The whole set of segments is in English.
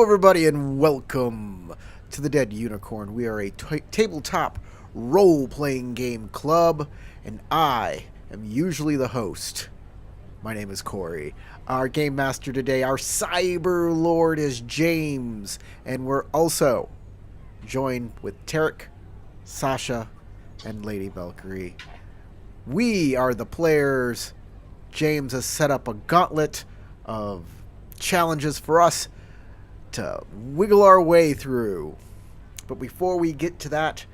Hello, everybody, and welcome to the Dead Unicorn. We are a tabletop role-playing game club, and I am usually the host. My name is Corey. Our game master today, our cyber lord, is James, and we're also joined with Tarek, Sasha, and Lady Valkyrie. We are the players. James has set up a gauntlet of challenges for us to wiggle our way through. But before we get to that,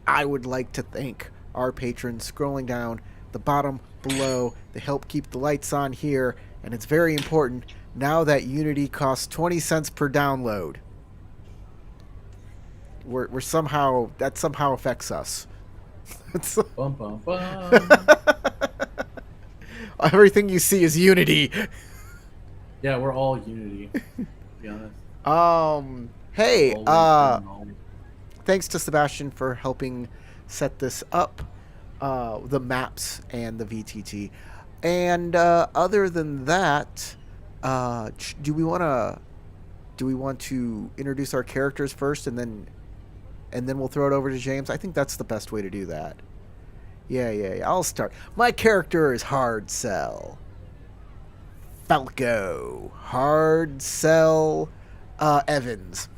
I would like to thank our patrons scrolling down the bottom below. They help keep the lights on here, and it's very important now that Unity costs 20 cents per download. We're somehow, that somehow affects us. Bum, bum, bum. Everything you see is Unity. Yeah, we're all Unity, to be honest. Hey, Always. thanks to Sebastian for helping set this up, the maps and the VTT. And other than that, do we want to introduce our characters first, and then we'll throw it over to James? I think that's the best way to do that. Yeah. I'll start. My character is Hard Cell. Falco. Hard Cell Evans.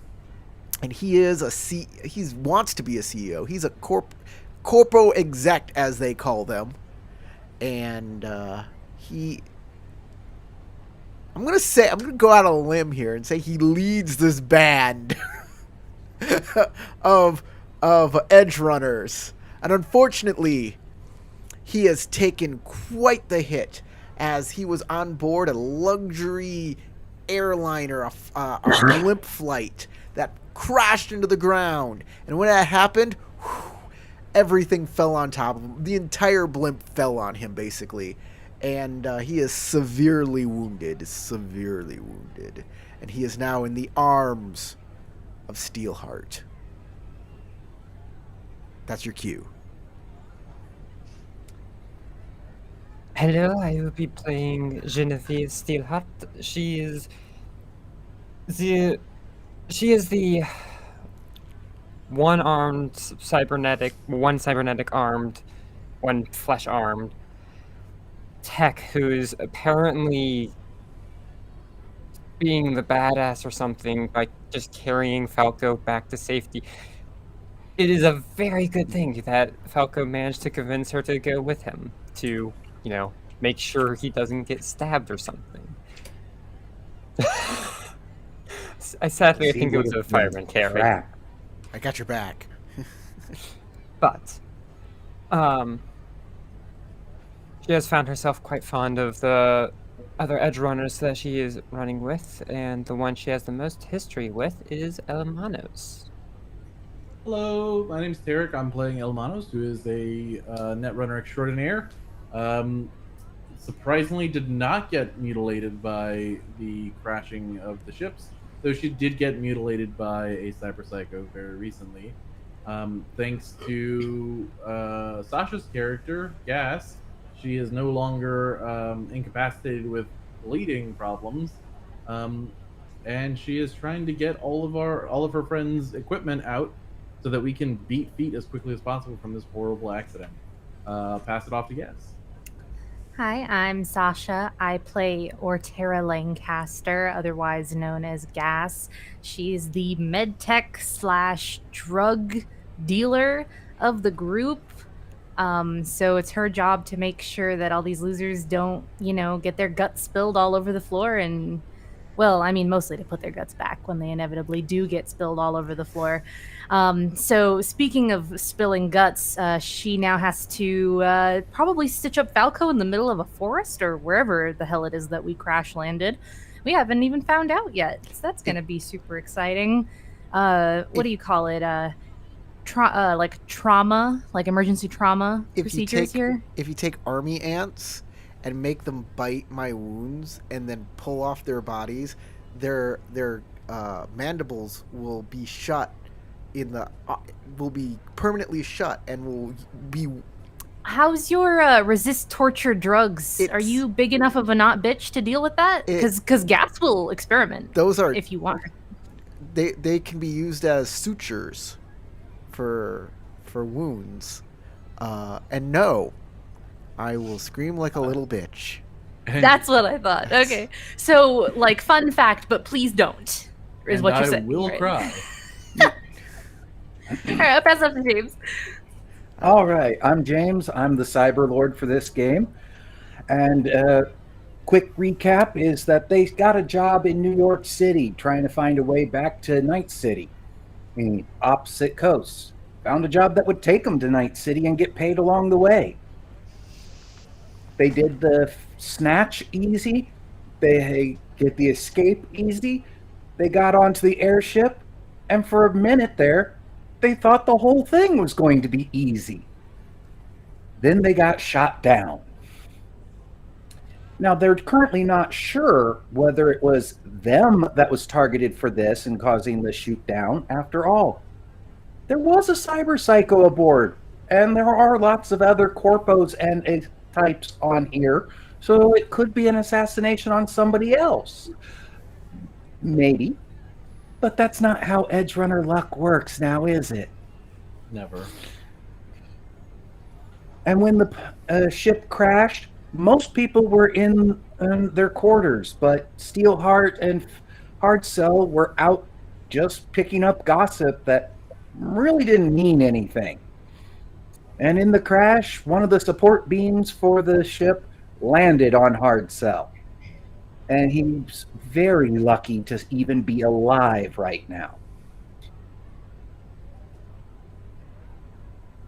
And he wants to be a CEO. He's a corpo exec, as they call them. And I'm gonna go out on a limb here and say he leads this band of edge runners. And unfortunately, he has taken quite the hit, as he was on board a luxury airliner, a blimp flight that crashed into the ground. And when that happened, everything fell on top of him. The entire blimp fell on him, basically. And he is severely wounded. And he is now in the arms of Steelheart. That's your cue. Hello, I will be playing Genevieve Steelheart. She is the one cybernetic armed, one flesh armed tech who's apparently being the badass or something by just carrying Falco back to safety. It is a very good thing that Falco managed to convince her to go with him to, make sure he doesn't get stabbed or something. I sadly think it was a fireman carry. I got your back. But, she has found herself quite fond of the other edge runners that she is running with, and the one she has the most history with is Elmanos. Hello, my name's Tarek. I'm playing Elmanos, who is a netrunner extraordinaire. Surprisingly, did not get mutilated by the crashing of the ships, though she did get mutilated by a cyber psycho very recently. Thanks to Sasha's character, Gas, she is no longer incapacitated with bleeding problems, and she is trying to get all of her friends' equipment out so that we can beat feet as quickly as possible from this horrible accident. Pass it off to Gas. Hi, I'm Sasha. I play Ortera Lancaster, otherwise known as Gas. She's the medtech / drug dealer of the group. So it's her job to make sure that all these losers don't, get their guts spilled all over the floor, and, well, I mean, mostly to put their guts back when they inevitably do get spilled all over the floor. So speaking of spilling guts, she now has to probably stitch up Falco in the middle of a forest or wherever the hell it is that we crash landed. We haven't even found out yet. So that's going to be super exciting. What do you call it? Trauma, like emergency trauma procedures here. If you take army ants and make them bite my wounds and then pull off their bodies, their mandibles will be shut will be permanently shut and will be. How's your resist torture drugs? Are you big enough of a not bitch to deal with that? Because Gas will experiment. Those are if you want. they can be used as sutures for wounds. And no, I will scream like a little bitch. And, That's what I thought. Okay. So, like, fun fact, but please don't, is and what you're I saying. will right? cry. All right, I'll pass up to James. All right, I'm James. I'm the Cyber Lord for this game. And quick recap is that they got a job in New York City trying to find a way back to Night City, the opposite coast. Found a job that would take them to Night City and get paid along the way. They did the snatch easy. They get the escape easy. They got onto the airship, and for a minute there, they thought the whole thing was going to be easy. Then they got shot down. Now, they're currently not sure whether it was them that was targeted for this and causing the shoot down. After all, there was a cyber psycho aboard, and there are lots of other corpos and types on here, so it could be an assassination on somebody else. Maybe. But that's not how Edge Runner luck works now, is it? Never. And when the ship crashed, most people were in their quarters, but Steelheart and Hardcell were out just picking up gossip that really didn't mean anything. And in the crash, one of the support beams for the ship landed on Hardcell. And he's very lucky to even be alive right now.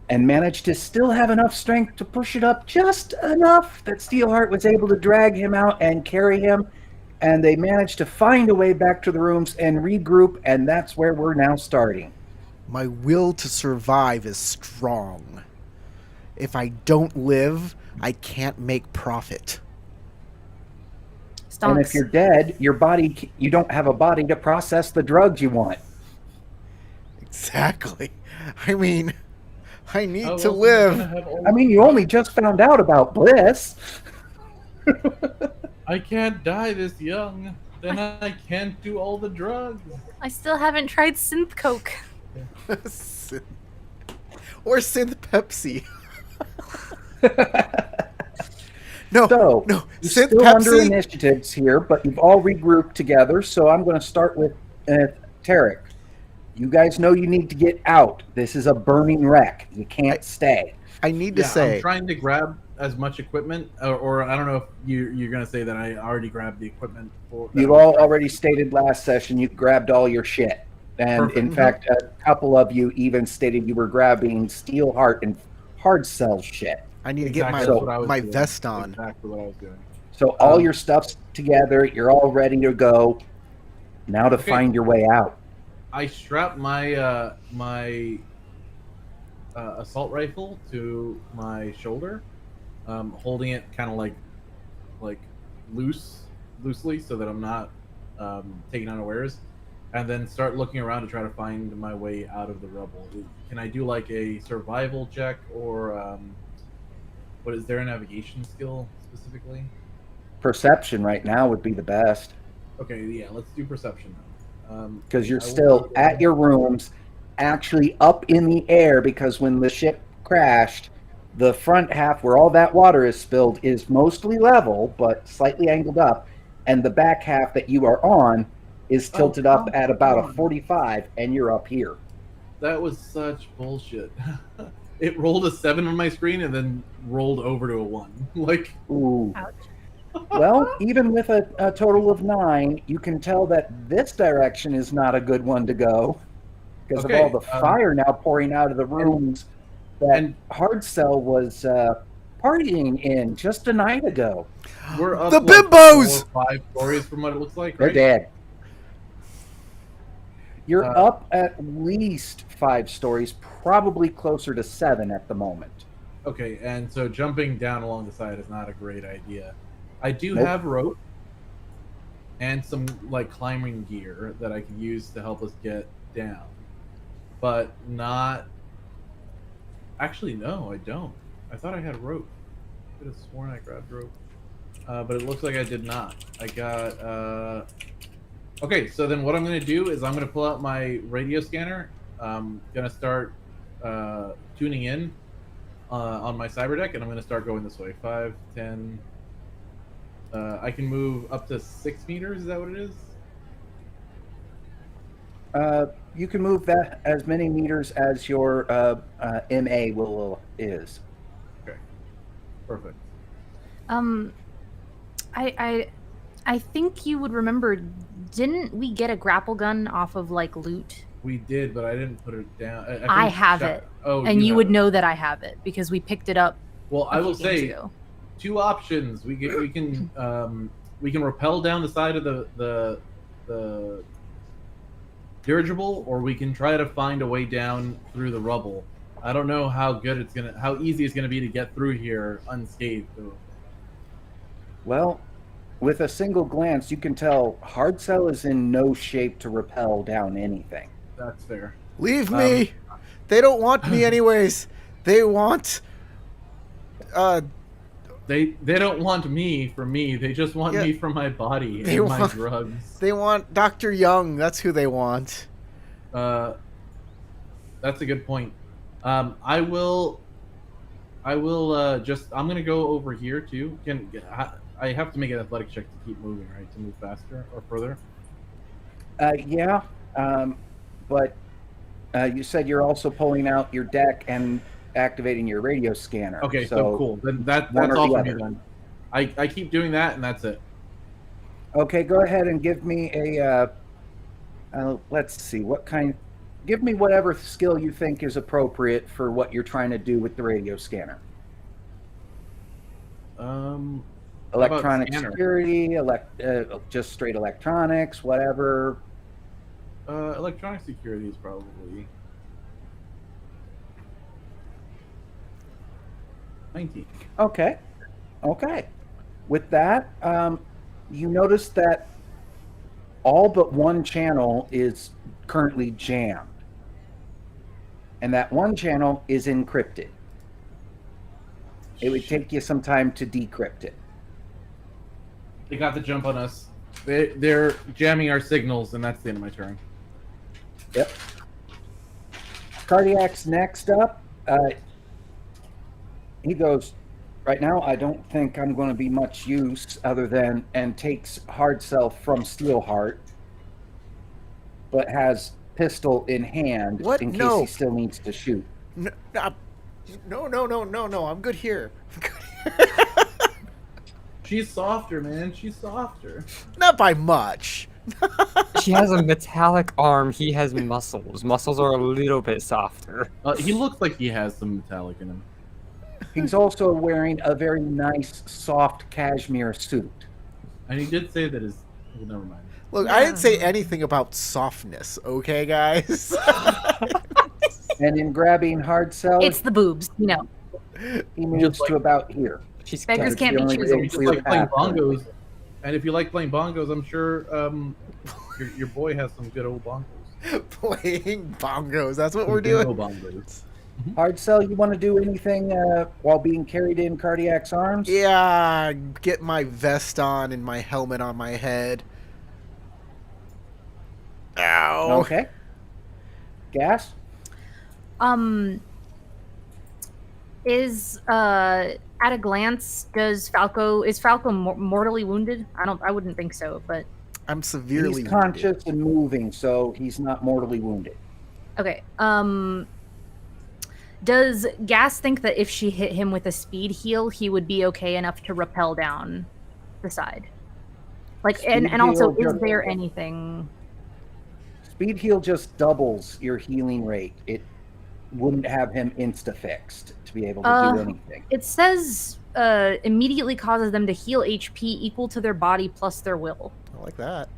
And managed to still have enough strength to push it up just enough that Steelheart was able to drag him out and carry him. And they managed to find a way back to the rooms and regroup, and that's where we're now starting. My will to survive is strong. If I don't live, I can't make profit. And if you're dead, your body, you don't have a body to process the drugs you want. Exactly. I mean, I need How to else am I live. gonna have all I mean, you only just found out about Bliss. I can't die this young. Then I can't do all the drugs. I still haven't tried synth coke. Or synth Pepsi. No, So, no, you're synth still under Pepsi. initiatives here, but you've all regrouped together, so I'm going to start with Tarek. You guys know you need to get out. This is a burning wreck. You can't stay. I need to Yeah, say, I'm trying to grab as much equipment, or I don't know if you're going to say that I already grabbed the equipment. You all already stated last session you grabbed all your shit. And Perfect. in fact, a couple of you even stated you were grabbing Steelheart and Hardcell shit. I need to Exactly, get that's what I was my doing. vest on. Exactly what I was doing. So all your stuff's together. You're all ready to go. Now to Okay. find your way out. I strapped my assault rifle to my shoulder, holding it kind of like loosely so that I'm not taken unawares, and then start looking around to try to find my way out of the rubble. Can I do like a survival check, or what is there a navigation skill specifically? Perception right now would be the best. Okay, yeah, let's do perception. Because you're I will still do- at your rooms, actually up in the air, because when the ship crashed, the front half where all that water is spilled is mostly level, but slightly angled up, and the back half that you are on is tilted up come at about a on. 45, and you're up here. That was such bullshit. It rolled a 7 on my screen and then rolled over to a 1. Like, Ooh. Ouch. Well, even with a total of 9, you can tell that this direction is not a good one to go because Okay, of all the fire now pouring out of the rooms that and- Hardcell was partying in just a night ago. we're up The like bimbos! 4 or 5 stories from what it looks like, They're right? dead. You're Uh, up at least 5 stories, probably closer to 7 at the moment. Okay, and so jumping down along the side is not a great idea. I do Nope. have rope and some like climbing gear that I can use to help us get down, but not. Actually, no, I don't. I thought I had rope. I could have sworn I grabbed rope, but it looks like I did not. I got Okay, so then what I'm going to do is I'm going to pull out my radio scanner. I'm going to start tuning in on my cyber deck, and I'm going to start going this way. 5, 10. I can move up to 6 meters. Is that what it is? You can move that as many meters as your MA is. Okay, perfect. I think you would remember. Didn't we get a grapple gun off of like loot? We did, but I didn't put it down. I have it. Oh, and you have would it. know that I have it because we picked it up. Well, I will few games say ago. 2 options. We can rappel down the side of the dirigible, or we can try to find a way down through the rubble. I don't know how easy it's gonna be to get through here unscathed. Well, with a single glance, you can tell Hardcell is in no shape to rappel down anything. That's fair. Leave me. They don't want me anyways. They want. They don't want me for me. They just want me for my body and my drugs. They want Dr. Young. That's who they want. That's a good point. I will just. I'm gonna go over here too. I have to make an athletic check to keep moving, right? To move faster or further. Yeah, but you said you're also pulling out your deck and activating your radio scanner. Okay, so cool. Then that's all for me then. I keep doing that, and that's it. Okay, go ahead and give me a. Let's see what kind. Give me whatever skill you think is appropriate for what you're trying to do with the radio scanner. Electronic security, just straight electronics, whatever. Electronic security is probably 19. Okay. With that, you notice that all but one channel is currently jammed. And that one channel is encrypted. It would take you some time to decrypt it. They got the jump on us. They're jamming our signals, and that's the end of my turn. Yep. Cardiac's next up. He goes, right now I don't think I'm going to be much use other than, and takes Hardcell from Steelheart, but has pistol in hand in case he still needs to shoot. No. I'm good here. She's softer, man. She's softer. Not by much. She has a metallic arm. He has muscles. Muscles are a little bit softer. He looks like he has some metallic in him. He's also wearing a very nice, soft cashmere suit. And he did say that his... Well, never mind. Look, I didn't say anything about softness, okay, guys? And in grabbing Hardcell, It's the boobs, he moves to about here. She's Beggars cute. can't be choosers. Just like playing bongos. And if you like playing bongos, I'm sure your boy has some good old bongos. Playing bongos, that's what Some we're good doing. old bongos. Hardcell, you want to do anything while being carried in Cardiac's arms? Yeah, get my vest on and my helmet on my head. Ow. Okay. Gas? Is at a glance, is Falco mortally wounded? I wouldn't think so, but I'm severely He's conscious and moving, so he's not mortally wounded. okay. Does Gas think that if she hit him with a speed heal, he would be okay enough to rappel down the side? Like, and also, is there anything? Speed heal just doubles your healing rate. It wouldn't have him insta-fixed to be able to do anything. It says immediately causes them to heal HP equal to their body plus their will. I like that.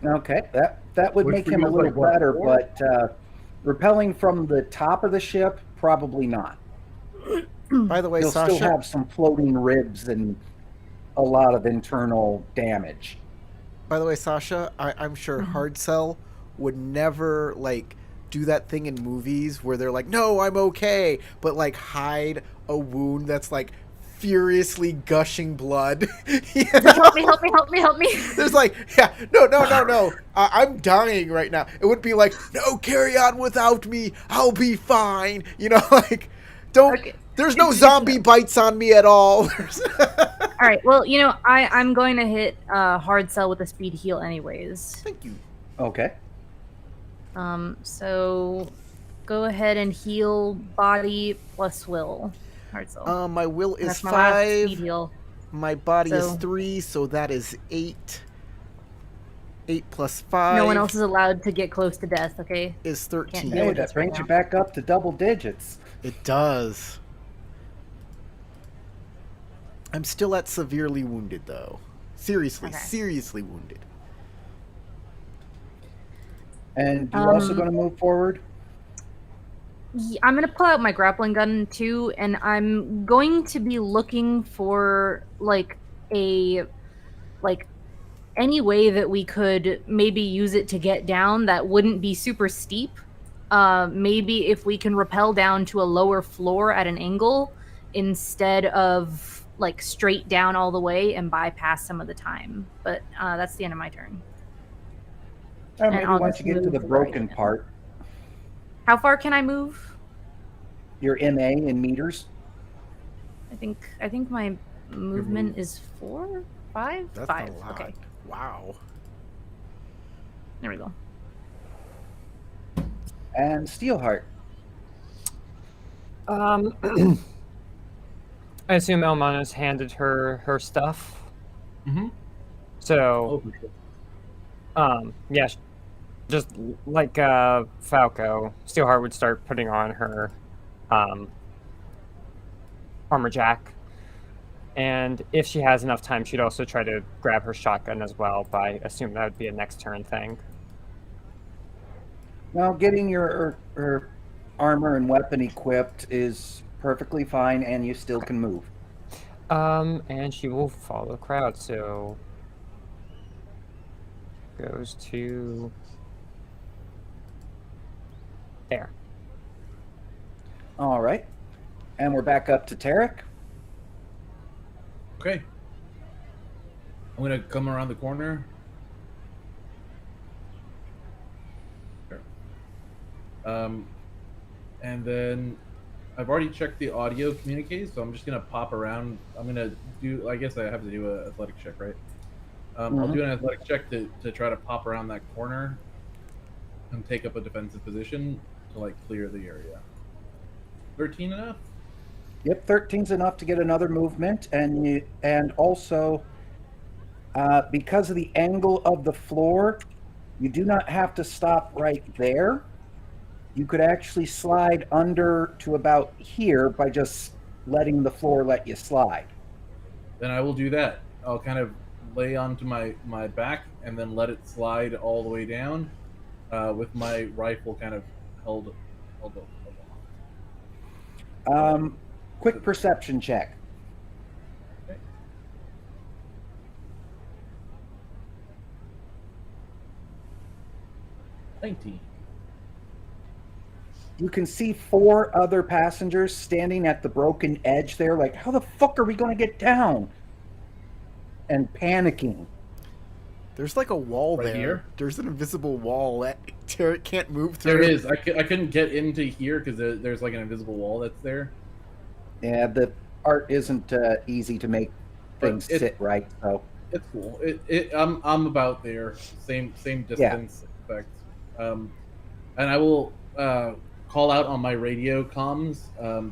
Okay, that would Which make for him you a is little like what, better, 4? but repelling from the top of the ship, probably not. By the way, He'll Sasha, still have some floating ribs and a lot of internal damage. I'm sure Hardcell would never do that thing in movies where they're like, "No, I'm okay," but hide a wound that's furiously gushing blood. Help me, help me, help me, help me. There's like, yeah, no. I'm dying right now. It would be like, no, carry on without me. I'll be fine. Like, don't. Okay. There's no Good to zombie know. bites on me at all. All right. Well, I'm going to hit hard sell with a speed heal anyways. Thank you. Okay. So go ahead and heal body plus will. Hard sell. My will is That's my last speed 5. heal. My body is So- 3, so that is 8. 8 plus 5. No one else is allowed to get close to death. Okay. is 13. Can't Hey, with that us right brings you now. back up to double digits. It does. I'm still at severely wounded, though. Seriously, Okay. seriously wounded. And you're also Um, going to move forward? I'm gonna pull out my grappling gun too, and I'm going to be looking for any way that we could maybe use it to get down that wouldn't be super steep. Maybe if we can rappel down to a lower floor at an angle instead of like straight down all the way and bypass some of the time. But that's the end of my turn. Or maybe I'll once just you get to move the right broken in. part, How far can I move? your MA in meters. I think my movement is 4, 5, That's 5. a lot. Okay, Wow. there we go. And Steelheart. I assume Elmana's handed her stuff. Mm-hmm. So, for sure. yeah, just like Falco, Steelheart would start putting on her armor jack. And if she has enough time, she'd also try to grab her shotgun as well, but I assume that would be a next turn thing. Now, getting your armor and weapon equipped is perfectly fine, and you still can move. And she will follow the crowd, so goes to there. All right. And we're back up to Tarek. Okay. I'm gonna come around the corner. Sure. And then I've already checked the audio communiques, so I'm just gonna pop around. I'm gonna do. I guess I have to do an athletic check, right? I'll do an athletic check to try to pop around that corner and take up a defensive position to like clear the area. 13 enough? Yep, 13's enough to get another movement, and also because of the angle of the floor, you do not have to stop right there. You could actually slide under to about here by just letting the floor let you slide. Then I will do that. I'll kind of lay onto my back and then let it slide all the way down with my rifle kind of held aloft. Quick perception check. Okay. $19. You can see 4 other passengers standing at the broken edge there, like, how the fuck are we going to get down? And panicking. There's like a wall Right there. here? There's an invisible wall that Tarek can't move through. There is. I couldn't get into here because there's like an invisible wall that's there. Yeah, the art isn't easy to make But things sit right, so. It's cool. I'm about there. Same distance effect. And I will call out on my radio comms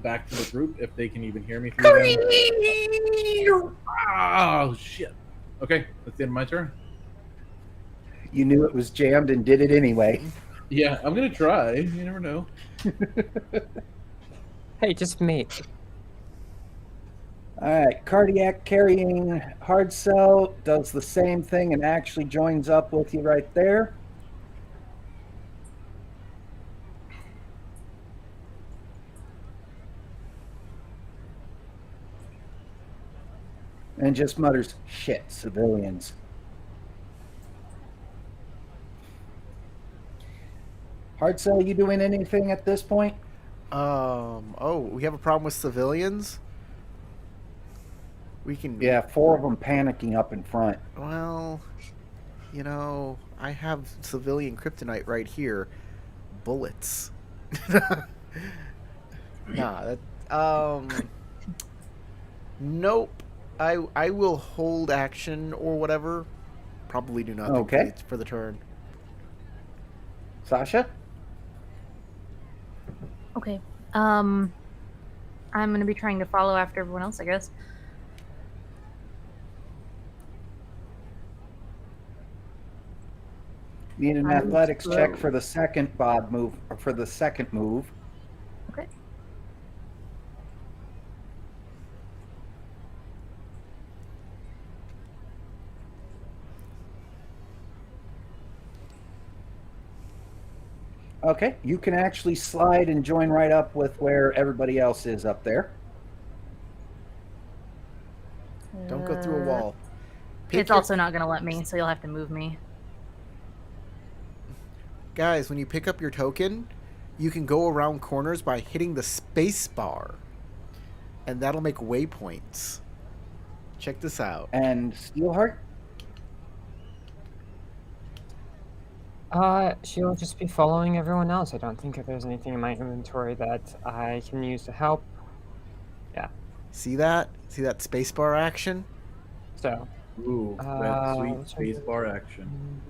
back to the group if they can even hear me through them. Oh shit. Okay, that's the end of my turn. You knew it was jammed and did it anyway. Yeah, I'm gonna try. You never know. Hey, just mate. All right, cardiac carrying hard cell does the same thing and actually joins up with you right there. And just mutters, shit, civilians. Hard cell, you doing anything at this point? Oh, we have a problem with civilians? We can. Yeah, 4 of them panicking up in front. Well, I have civilian kryptonite right here. Bullets. Nah, nope. I will hold action or whatever. Probably do nothing Okay. for the turn. Sasha? Okay. I'm gonna be trying to follow after everyone else, I guess. Need an I'm athletics check slow. for the second bod move, or for the second move. Okay. Okay, you can actually slide and join right up with where everybody else is up there. Don't go through a wall. Pick It's your- also not gonna let me, so you'll have to move me. Guys, when you pick up your token, you can go around corners by hitting the space bar. And that'll make waypoints. Check this out. And Steelheart? She'll just be following everyone else. I don't think that there's anything in my inventory that I can use to help. Yeah. See that? See that space bar action? So. Ooh, that sweet spacebar action.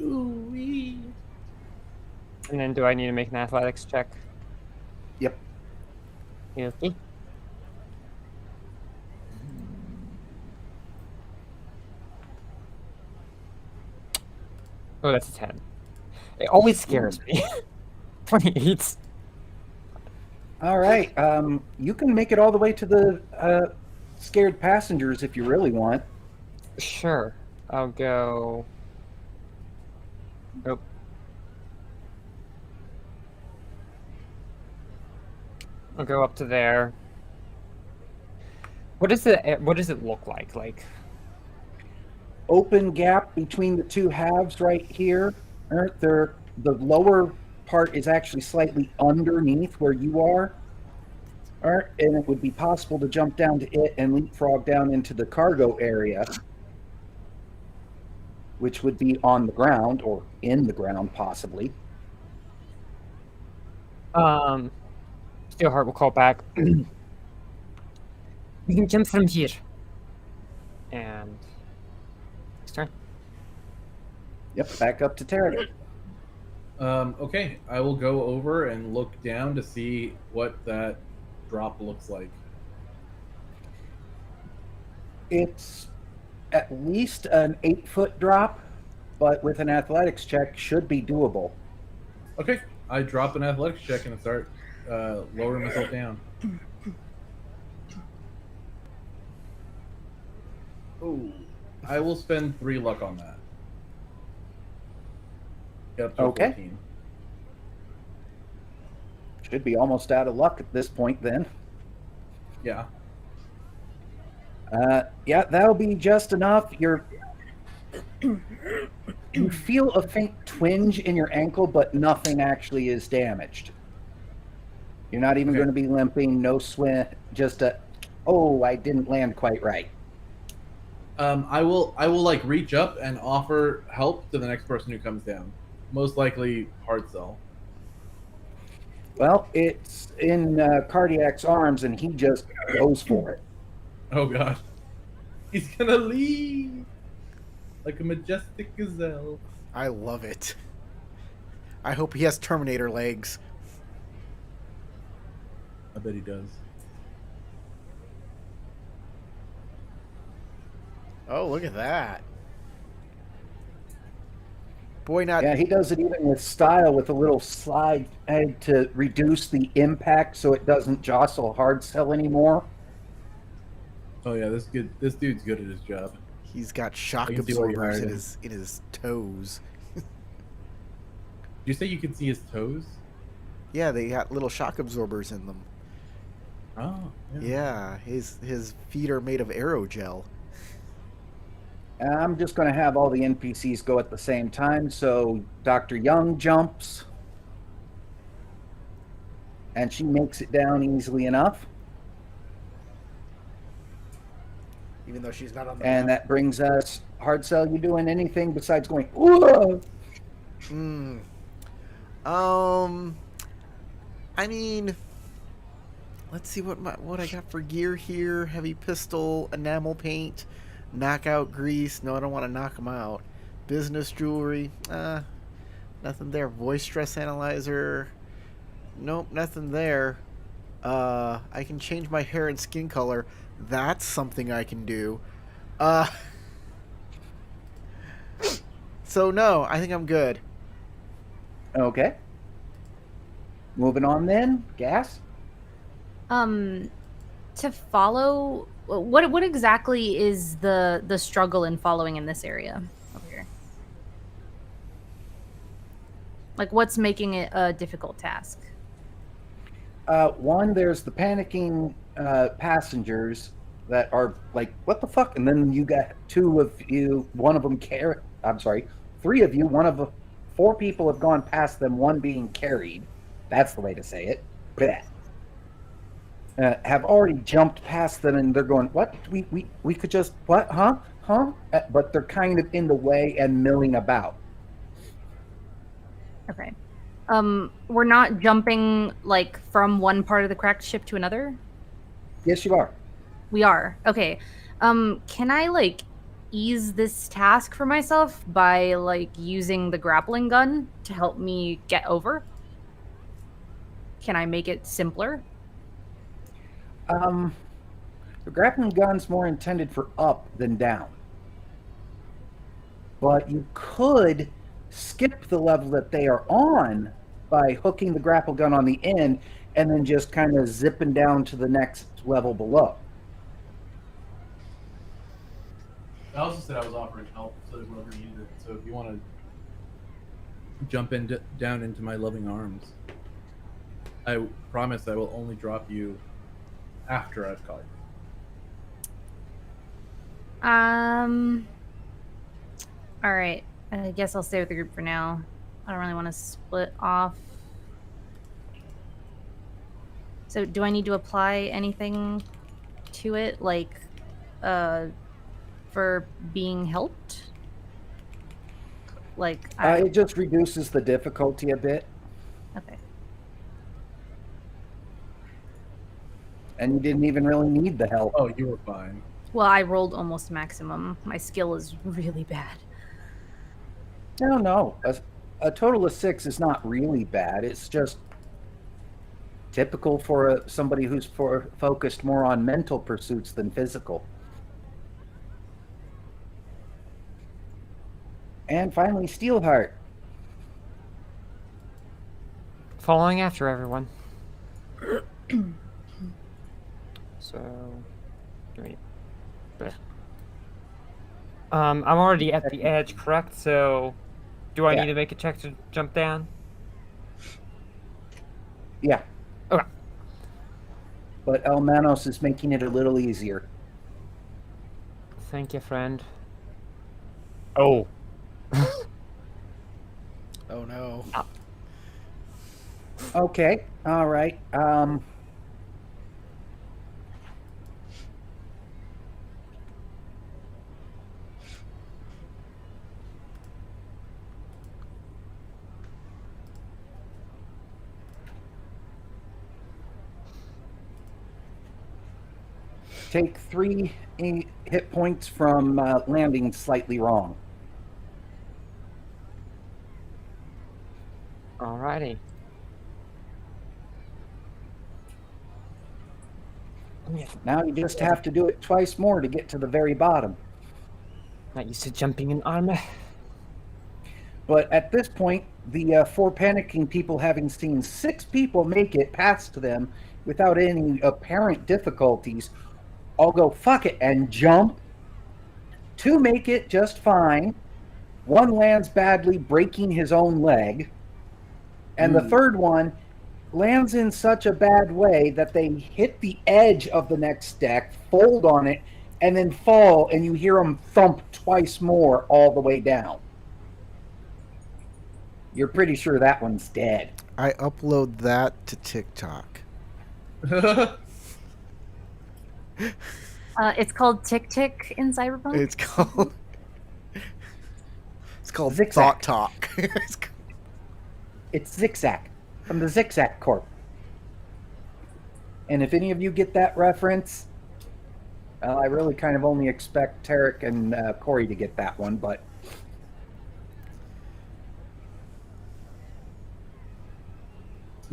Ooh-wee. And then do I need to make an athletics check? Yep. Okay. Oh, that's a 10. It always scares me. 28. All right. You can make it all the way to the scared passengers if you really want. Sure. I'll go. Nope. I'll go up to there. What does it look like? Like, Open gap between the two halves right here. The lower part is actually slightly underneath where you are. All right, and it would be possible to jump down to it and leapfrog down into the cargo area, which would be on the ground or in the ground possibly. Steelheart will call back. We can jump from here. And turn. Yep, back up to Terra. Okay, I will go over and look down to see what that drop looks like. It's at least an 8-foot drop, but with an athletics check should be doable. Okay, I drop an athletics check and start lowering myself down. Oh, I will spend 3 luck on that. Get up to Okay. 14. Should be almost out of luck at this point then. Yeah. Yeah, that'll be just enough. You feel a faint twinge in your ankle, but nothing actually is damaged. You're not even Okay. going to be limping, no swim, just oh, I didn't land quite right. I will like reach up and offer help to the next person who comes down. Most likely hard cell. Well, it's in Cardiac's arms, and he just goes for it. Oh god. He's gonna leave like a majestic gazelle. I love it. I hope he has Terminator legs. I bet he does. Oh, look at that. Boy, not... Yeah, he does it even with style, with a little slide head to reduce the impact so it doesn't jostle hard cell anymore. Oh yeah, this dude's good at his job. He's got shock I can see why you absorbers hired in him. his toes. Did you say you can see his toes? Yeah, they got little shock absorbers in them. Oh, Yeah, his feet are made of aerogel. I'm just going to have all the NPCs go at the same time. So Dr. Young jumps, and she makes it down easily enough. even though she's not on the And map. that brings us, Hard Sell, you doing anything besides going, ooh? I mean, let's see what I got for gear here. Heavy pistol, enamel paint, knockout grease. No, I don't want to knock them out. Business jewelry. Nothing there. Voice stress analyzer. Nope, nothing there. I can change my hair and skin color. That's something I can do. So no, I think I'm good. Okay. Moving on then. Gas? To follow, what exactly is the struggle in following in this area over here? Like, what's making it a difficult task? One, there's the panicking passengers that are like, what the fuck? And then you got two of you, one of them three of you, four people have gone past them, one being carried. That's the way to say it. Blech. Have already jumped past them, and they're going, what? We could just, what? Huh? But they're kind of in the way and milling about. Okay. We're not jumping like from one part of the cracked ship to another? Yes, you are. We are. Okay. Can I like ease this task for myself by like using the grappling gun to help me get over? Can I make it simpler? The grappling gun's more intended for up than down. But you could skip the level that they are on by hooking the grapple gun on the end and then just kind of zipping down to the next level below. I also said I was offering help so that whoever needed it. So if you want to jump down into my loving arms, I promise I will only drop you after I've caught you. All right. I guess I'll stay with the group for now. I don't really want to split off. So do I need to apply anything to it, like, for being helped? Like, It just reduces the difficulty a bit. Okay. And you didn't even really need the help. Oh, you were fine. Well, I rolled almost maximum. My skill is really bad. No. A total of 6 is not really bad. It's just typical for somebody who's focused more on mental pursuits than physical. And finally, Steelheart. Following after everyone. So, wait. I'm already at the edge, correct? So, do I need to make a check to jump down? Yeah. Okay. But El Manos is making it a little easier. Thank you, friend. Oh. Oh no. Okay. All right. Take 3 hit points from landing slightly wrong. Alrighty. Now you just have to do it twice more to get to the very bottom. Not used to jumping in armor. But at this point, the 4 panicking people, having seen 6 people make it past them without any apparent difficulties, all go fuck it and jump. 2 make it just fine. 1 lands badly, breaking his own leg. And the third one lands in such a bad way that they hit the edge of the next deck, fold on it, and then fall, and you hear them thump twice more all the way down. You're pretty sure that one's dead. I upload that to TikTok. It's called Tick Tick in Cyberpunk. It's called Zigzag. Thought Talk. It's Zigzag from the Zigzag Corp. And if any of you get that reference, well, I really kind of only expect Tarek and Corey to get that one, but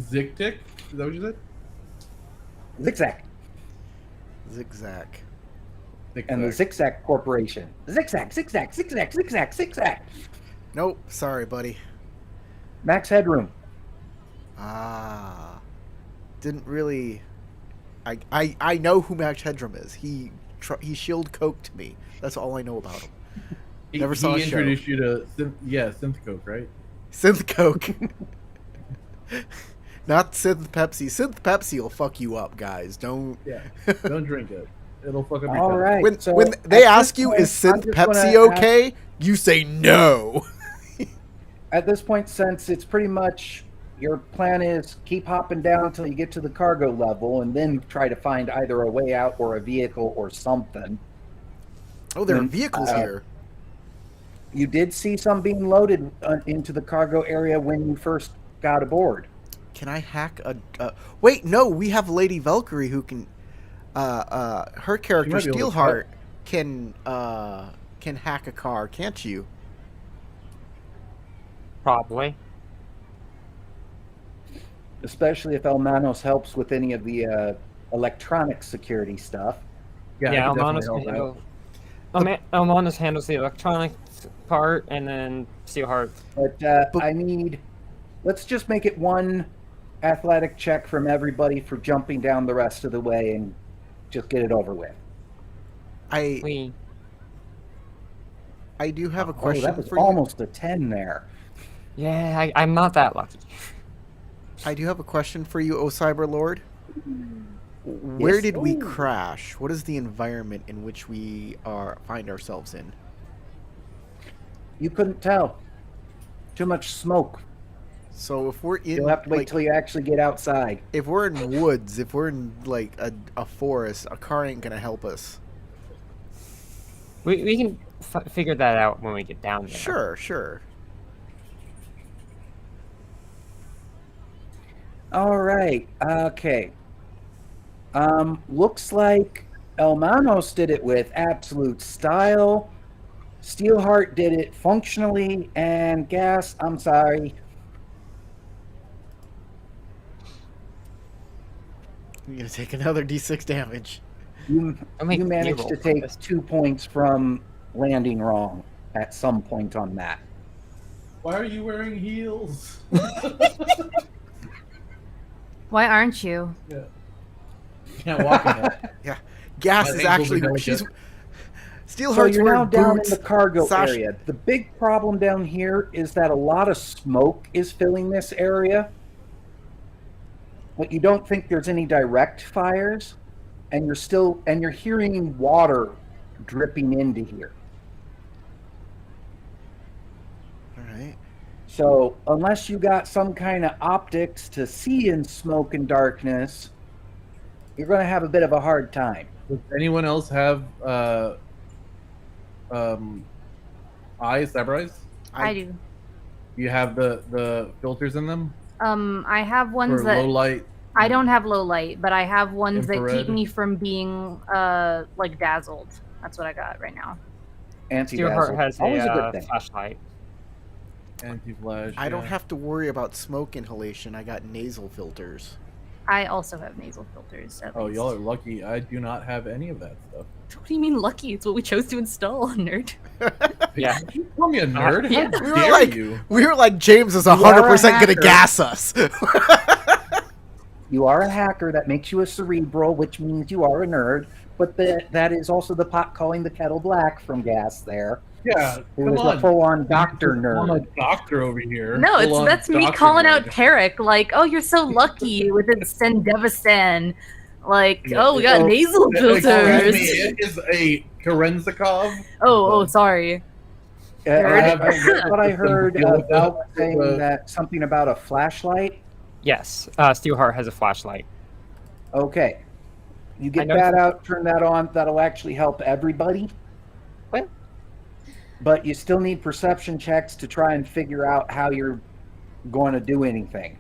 Zig-Tick? Is that what you said? Zigzag Zigzag. and the Zigzag Corporation. Zigzag, zigzag, zigzag, zigzag, zigzag. Nope. Sorry, buddy. Max Headroom. Ah. Didn't really. I know who Max Headroom is. He shield coked me. That's all I know about him. Never saw a show. He introduced you to Synth Coke, right? Synth Coke. Not Synth Pepsi. Synth Pepsi will fuck you up, guys. Don't. Yeah. Don't drink it. It'll fuck up your All tongue. right. When so when they at ask this you, point, is I'm Synth just Pepsi gonna okay? You say no. At this point, since it's pretty much your plan is keep hopping down until you get to the cargo level and then try to find either a way out or a vehicle or something. Oh, there are Then, vehicles here. You did see some being loaded into the cargo area when you first got aboard. Can I hack a? Wait, no. We have Lady Valkyrie who can. Her character might be able to Steelheart can hack a car, can't you? Probably. Especially if Elmanos helps with any of the electronic security stuff. Yeah, Yeah, I could Almanos definitely can help handle. Almanos handles the electronics part, and then Steelheart. But I need. Let's just make it one athletic check from everybody for jumping down the rest of the way and just get it over with. We. I do have a Oh, question that was for you. almost a 10 there. Yeah, I'm not that lucky. I do have a question for you, O Cyberlord. Where Yes. did we Ooh. crash? What is the environment in which we find ourselves in? You couldn't tell. Too much smoke. So if we're in, You'll have to wait like, till you actually get outside. if we're in woods, if we're in like a forest, a car ain't gonna help us. We can figure that out when we get down there. Sure. All right. Okay. Looks like Elmanos did it with absolute style. Steelheart did it functionally, and Gas, I'm sorry. You're gonna take another D6 damage. You I'll make managed B-roll to for take this. 2 points from landing wrong at some point on that. Why are you wearing heels? Why aren't you? Yeah. You can't walk in that. Yeah, Gas My is ankles are actually delicate. she's. So Steelheart's you're now wearing down boots. in the cargo Sasha- area. The big problem down here is that a lot of smoke is filling this area. But you don't think there's any direct fires, and you're hearing water dripping into here. All right. So unless you got some kind of optics to see in smoke and darkness, you're going to have a bit of a hard time. Does anyone else have cyber eyes? I do. You have the filters in them I have ones for that low light. I don't have low light, but I have ones that Infrared. keep me from being like dazzled. That's what I got right now. Steelheart Anti-dazzle. has Always a a good thing. flashlight. Anti-flash. I don't yeah. have to worry about smoke inhalation. I got nasal filters. I also have nasal filters. At Oh, least. y'all are lucky. I do not have any of that stuff. What do you mean lucky? It's what we chose to install, nerd. Yeah. You call me a nerd? How Yeah. We were dare like- you? We were like, James is You are a 100% gonna hacker. gas us. You are a hacker. That makes you a cerebral, which means you are a nerd. But that is also the pot calling the kettle black from Gas there. Yeah, Who come is on. a full-on doctor I'm nerd. a doctor over here. No, Full-on that's me doctor calling nerd. out Tarek, like, oh, you're so lucky with its Sendevistan. Like, Yeah, oh, we got so- nasal Excuse filters. me, it is a Kerenzikov. Oh, sorry. What I heard Deal with about that. saying that something about a flashlight. Yes, Steelheart has a flashlight. Okay. You get know that it's- out, turn that on. That'll actually help everybody. What? But you still need perception checks to try and figure out how you're going to do anything.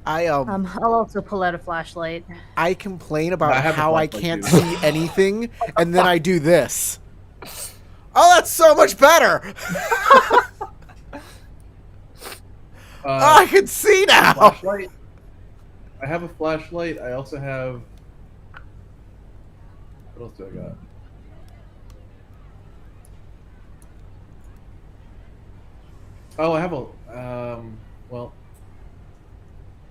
I'll also pull out a flashlight. I complain I about have a how I flashlight, can't too. see anything, and then I do this. Oh, that's so much better! Oh, I can see now! Flashlight. I have a flashlight. I also have. What else do I got? Oh, I have a. Well,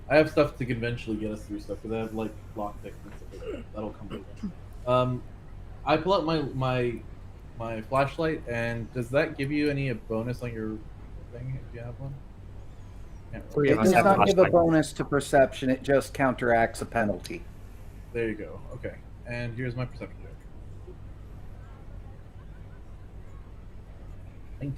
I have stuff to conventionally get us through stuff because I have like lockpicks and stuff like that. That'll come later. I pull out my flashlight, and does that give you any bonus on your thing if you have one? Can't remember. Three It of us does have not give a flashlights. bonus to perception. It just counteracts a penalty. There you go. Okay, and here's my perception check. 19.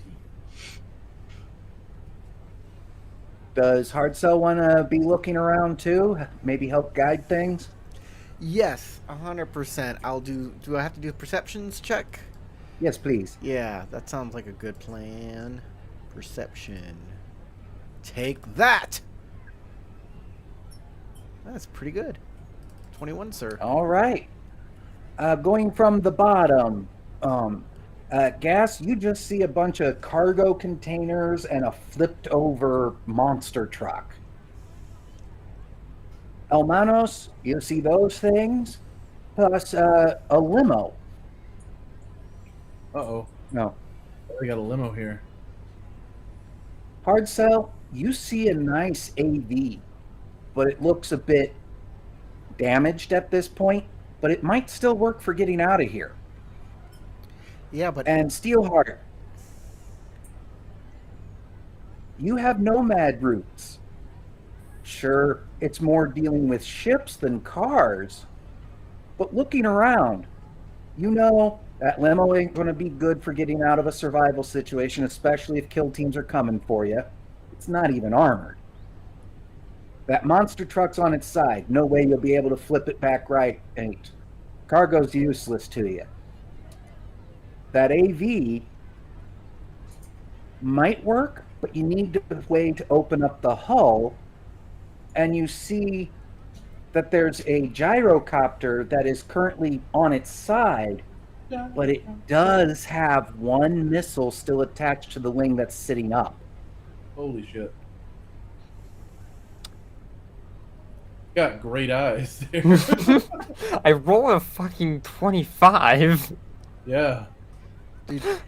Does Hardcell want to be looking around too? Maybe help guide things? Yes, 100%. I'll do... Do I have to do a perceptions check? Yes, please. Yeah, that sounds like a good plan. Perception. Take that! That's pretty good. 21, sir. All right. Going from the bottom, Gas, you just see a bunch of cargo containers and a flipped over monster truck. Hermanos, you see those things? Plus a limo. Uh-oh. No. We got a limo here. Hardcell, you see a nice AV, but it looks a bit damaged at this point, but it might still work for getting out of here. Yeah, but... And Steelheart, you have nomad roots. Sure, it's more dealing with ships than cars, but looking around, you know that limo ain't going to be good for getting out of a survival situation, especially if kill teams are coming for you. It's not even armored. That monster truck's on its side. No way you'll be able to flip it back right. Ain't. Cargo's useless to you. That AV might work, but you need a way to open up the hull, and you see that there's a gyrocopter that is currently on its side, but it does have one missile still attached to the wing that's sitting up. Holy shit. Got great eyes there. I rolled a fucking 25. Yeah.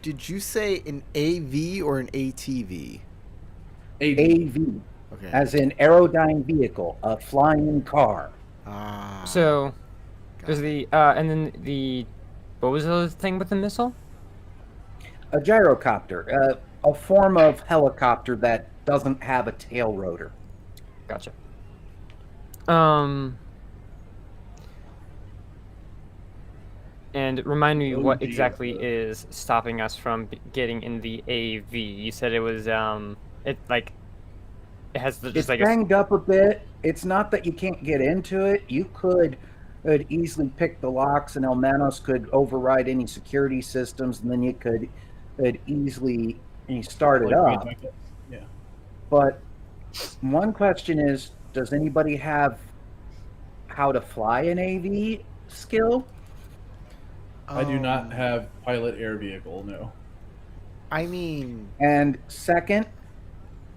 Did you say an AV or an ATV? AV, Okay. as in aerodyne vehicle, a flying car. Ah. So, got there's it. the, and then the, what was the thing with the missile? A gyrocopter, a form of helicopter that doesn't have a tail rotor. Gotcha. And remind me Oh, what dear. exactly is stopping us from getting in the AV. You said it was it like it has the, It's just like banged up a bit. It's not that you can't get into it. You could easily pick the locks, and Elmanos could override any security systems, and then you could easily start it Like, up. yeah. But one question is, does anybody have how to fly an AV skill? I do not Um, have pilot air vehicle, no. I mean, And second,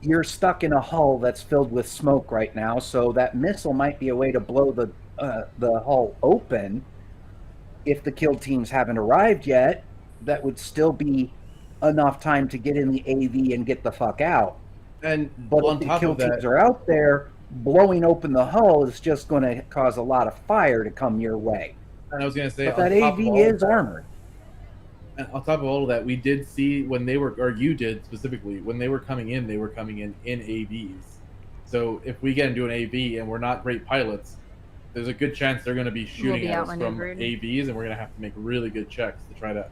you're stuck in a hull that's filled with smoke right now, so that missile might be a way to blow the hull open. If the kill teams haven't arrived yet, that would still be enough time to get in the AV and get the fuck out. And But on if the top kill of teams that, are out there, blowing open the hull is just going to cause a lot of fire to come your way. and I was going to say, But on that top AV of all is armored. And on top of all of that, we did see when they were, or you did specifically, when they were coming in in AVs. So if we get into an AV and we're not great pilots, there's a good chance they're going to be shooting be at us from outmaneuvered. AVs, and we're going to have to make really good checks to try to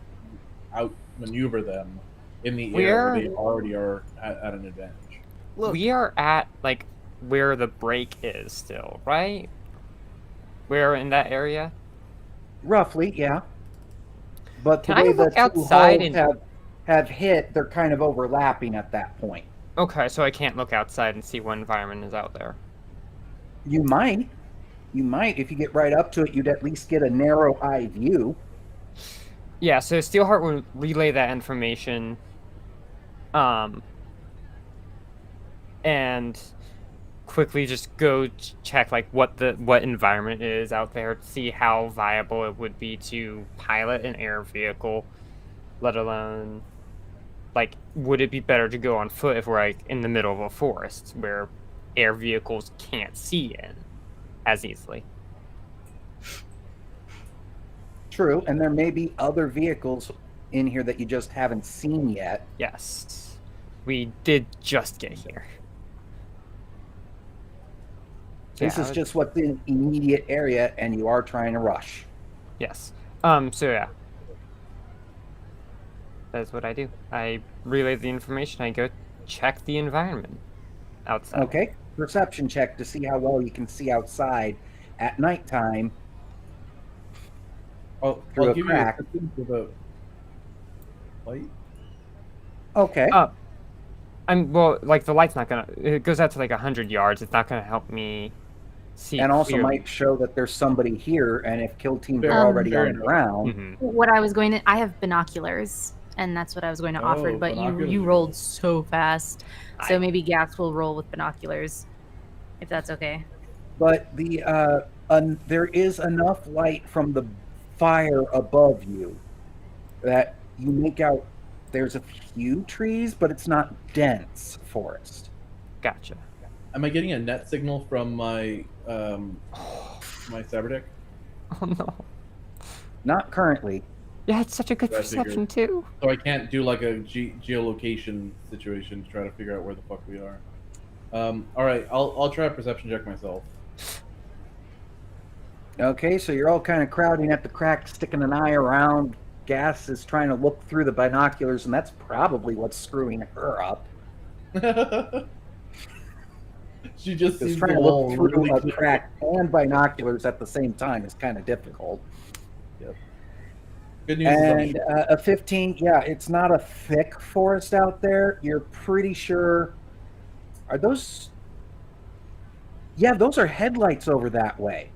outmaneuver them in the We air are- where they already are at an advantage. look, we are at like where the break is still, right? We're in that area. Roughly, yeah. But the Can I way the look two outside hulls and- have hit, they're kind of overlapping at that point. Okay, so I can't look outside and see what environment is out there. You might. If you get right up to it, you'd at least get a narrow eye view. Yeah, so Steelheart will relay that information, and quickly just go check like what environment is out there, to see how viable it would be to pilot an air vehicle, let alone like would it be better to go on foot if we're like in the middle of a forest where air vehicles can't see in as easily. True, and there may be other vehicles in here that you just haven't seen yet. Yes, we did just get here. This is just what's in immediate area, and you are trying to rush. Yes. So yeah. That's what I do. I relay the information. I go check the environment outside. Okay, perception check to see how well you can see outside at nighttime. I'll Through a give crack. you a with a light. Okay. Well, like the light's not gonna. It goes out to like 100 yards. It's not gonna help me see. And also clearly. might show that there's somebody here, and if kill teams Fair- are already fair on the ground, Mhm. What I was going to, I have binoculars, and that's what I was going to offer. Oh, But binoculars you are rolled good. so fast, so maybe Gas will roll with binoculars, if that's okay. but there is enough light from the fire above you that you make out there's a few trees, but it's not dense forest. Gotcha. Am I getting a net signal from my my cyberdeck? Oh no. Not currently. Yeah, it's such a good I perception figured. too. So I can't do like a geolocation situation to try to figure out where the fuck we are. All right, I'll try a perception check myself. Okay, so you're all kind of crowding at the crack, sticking an eye around. Gas is trying to look through the binoculars, and that's probably what's screwing her up. She just Because sees trying the to wall look through really a clear. crack and binoculars at the same time is kind of difficult. Good news is I'm And a 15, yeah, it's not a thick forest out there. You're pretty sure. Are those? Yeah, those are headlights over that way.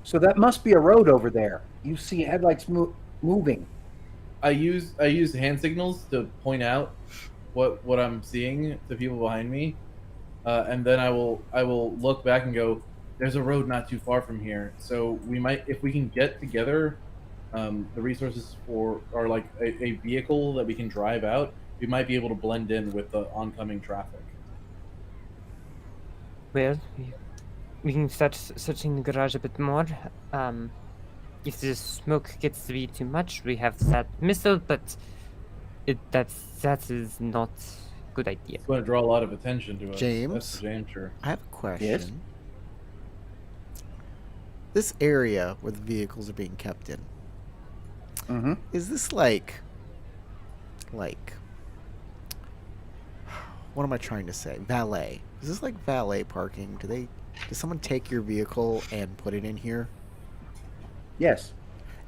So that must be a road over there. You see headlights moving. I use hand signals to point out what I'm seeing to people behind me, and then I will look back and go, "There's a road not too far from here, so we might, if we can get together, the resources for or like a vehicle that we can drive out, we might be able to blend in with the oncoming traffic." Well, we can start searching the garage a bit more. If the smoke gets to be too much, we have that missile, but that is not a good idea. It's going to draw a lot of attention to us. James? That's for damn sure. I have a question. Yes? This area where the vehicles are being kept in, Mm-hmm. is this like what am I trying to say? Valet. Is this like valet parking? Does someone take your vehicle and put it in here? Yes.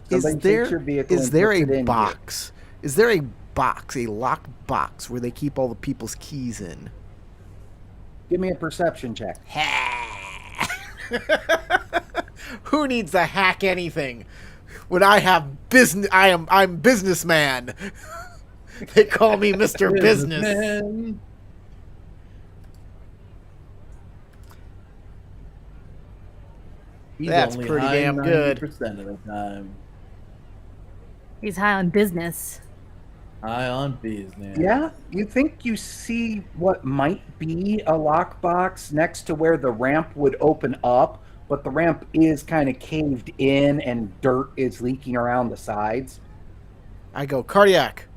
Is Somebody there takes your vehicle is and there puts a it in here. box? Is there a box, a locked box where they keep all the people's keys in? Give me a perception check. Who needs to hack anything when I have business? I'm businessman. They call me Mr. Business. Man. He's That's only pretty high damn good. 90% of the time. He's high on business. High on business. Yeah, you think you see what might be a lockbox next to where the ramp would open up, but the ramp is kind of caved in and dirt is leaking around the sides. I go, Cardiac.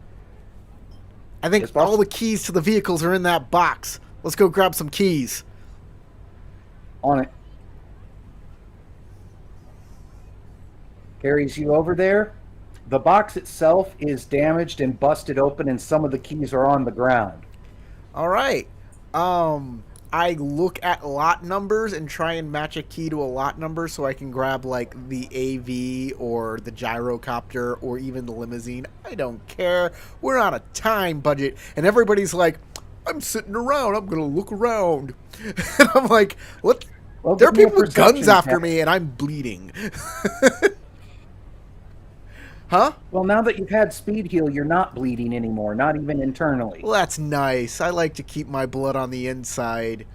I think Yes, boss? all the keys to the vehicles are in that box. Let's go grab some keys. On it. Carries you over there. The box itself is damaged and busted open, and some of the keys are on the ground. All right. I look at lot numbers and try and match a key to a lot number so I can grab like the AV or the gyrocopter or even the limousine. I don't care. We're on a time budget, and everybody's like, I'm sitting around. I'm gonna look around. And I'm like, what? Well, There are give me a people with guns perception after check. me, and I'm bleeding. Huh? Well, now that you've had speed heal, you're not bleeding anymore, not even internally. Well, that's nice. I like to keep my blood on the inside.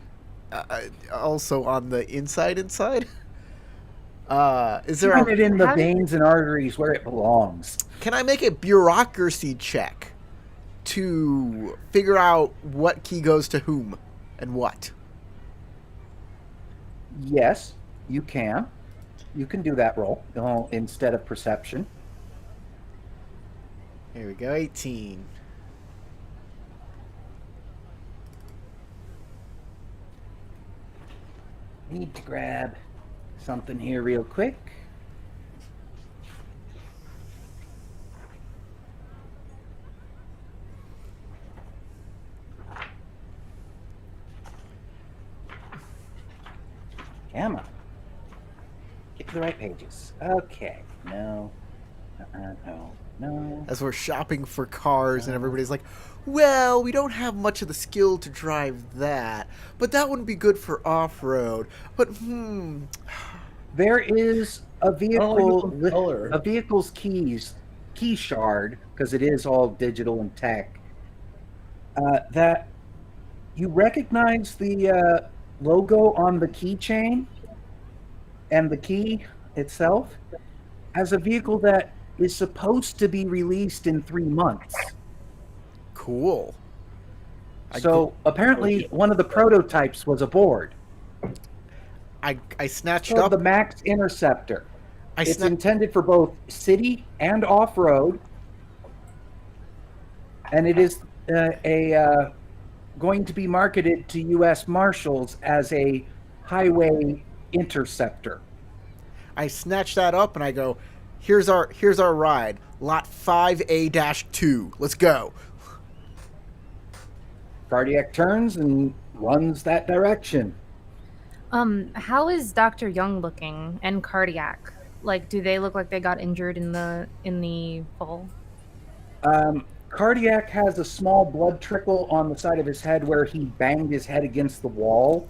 Also on the inside. Is there Keeping it in the How do you- veins and arteries where it belongs. Can I make a bureaucracy check to figure out what key goes to whom and what? Yes, you can. You can do that roll instead of perception. Here we go, 18. Need to grab something here real quick. Come on. Get to the right pages. Okay. No. No. As we're shopping for cars and everybody's like, well, we don't have much of the skill to drive that, but that wouldn't be good for off-road. But, There is a vehicle, color. a vehicle's key shard, because it is all digital and tech, that you recognize the logo on the keychain and the key itself as a vehicle that is supposed to be released in 3 months. cool. So apparently one of the prototypes was aboard. I snatched Called up. the Max Interceptor. I It's sna- intended for both city and off-road, and it is going to be marketed to U.S. Marshals as a highway interceptor. I snatch that up and I go, here's our ride. Lot 5A-2. Let's go. Cardiac turns and runs that direction. How is Dr. Young looking and cardiac? Like, do they look like they got injured in the fall? Cardiac has a small blood trickle on the side of his head where he banged his head against the wall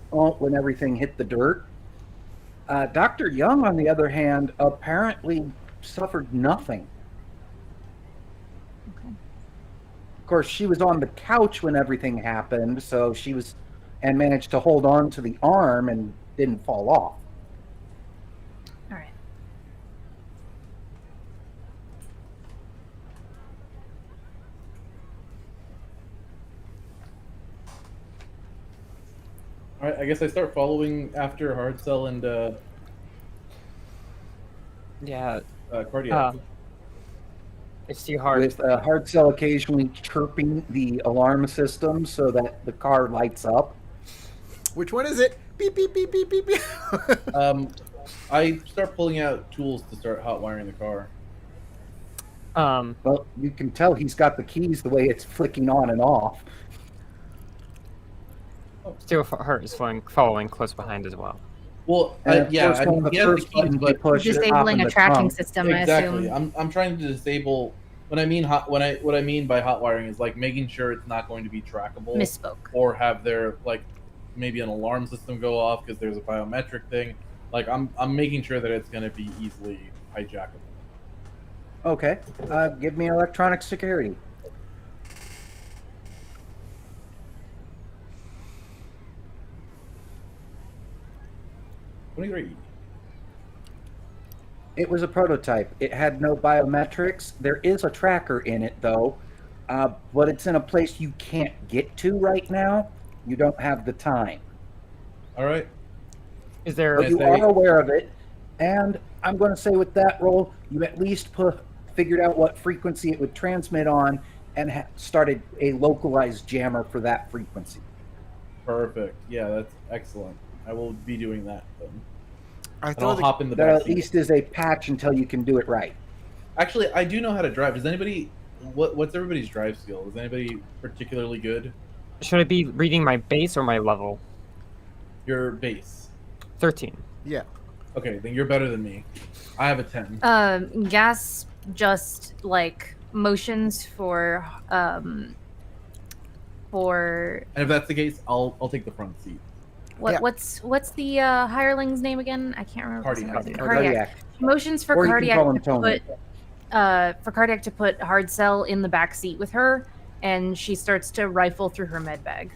when everything hit the dirt. Dr. Young, on the other hand, apparently suffered nothing. Okay. Of course, she was on the couch when everything happened, so she was and managed to hold on to the arm and didn't fall off. All right. All right, I guess I start following after Hard Cell and Yeah, Cardiac. it's too hard. With Hard Cell occasionally chirping the alarm system so that the car lights up. Which one is it? Beep, beep, beep, beep, beep, beep. I start pulling out tools to start hot wiring the car. Well, you can tell he's got the keys the way it's flicking on and off. Still Hurt is following close behind as well. Well, And of yeah, course, I one of mean, the he has the first keys, buttons you but push is Disabling up a in the tracking trunk. system, I exactly. assume. I'm trying to disable. When I mean what I mean by hot wiring is like making sure it's not going to be trackable. Misspoke. Or have their like maybe an alarm system go off because there's a biometric thing. Like I'm making sure that it's going to be easily hijackable. Okay, give me electronic security. 23. It was a prototype. It had no biometrics. There is a tracker in it, though, but it's in a place you can't get to right now. You don't have the time. All right. Is there? But you are aware of it, and I'm going to say with that roll, you at least figured out what frequency it would transmit on and started a localized jammer for that frequency. Perfect. Yeah, that's excellent. I will be doing that then. I And I'll thought hop in the That back at seat. least is a patch until you can do it right. Actually, I do know how to drive. Does anybody? What's everybody's drive skill? Is anybody particularly good? Should I be reading my base or my level? Your base. 13. Yeah. Okay, then you're better than me. I have a 10. Gas just like motions for And if that's the case, I'll take the front seat. what Yeah. what's the hireling's name again? I can't remember. Cardiac. Cardiac. She motions for Or you can Cardiac call him to Tony. put Cardiac to put Hard Cell in the back seat with her, and she starts to rifle through her med bag.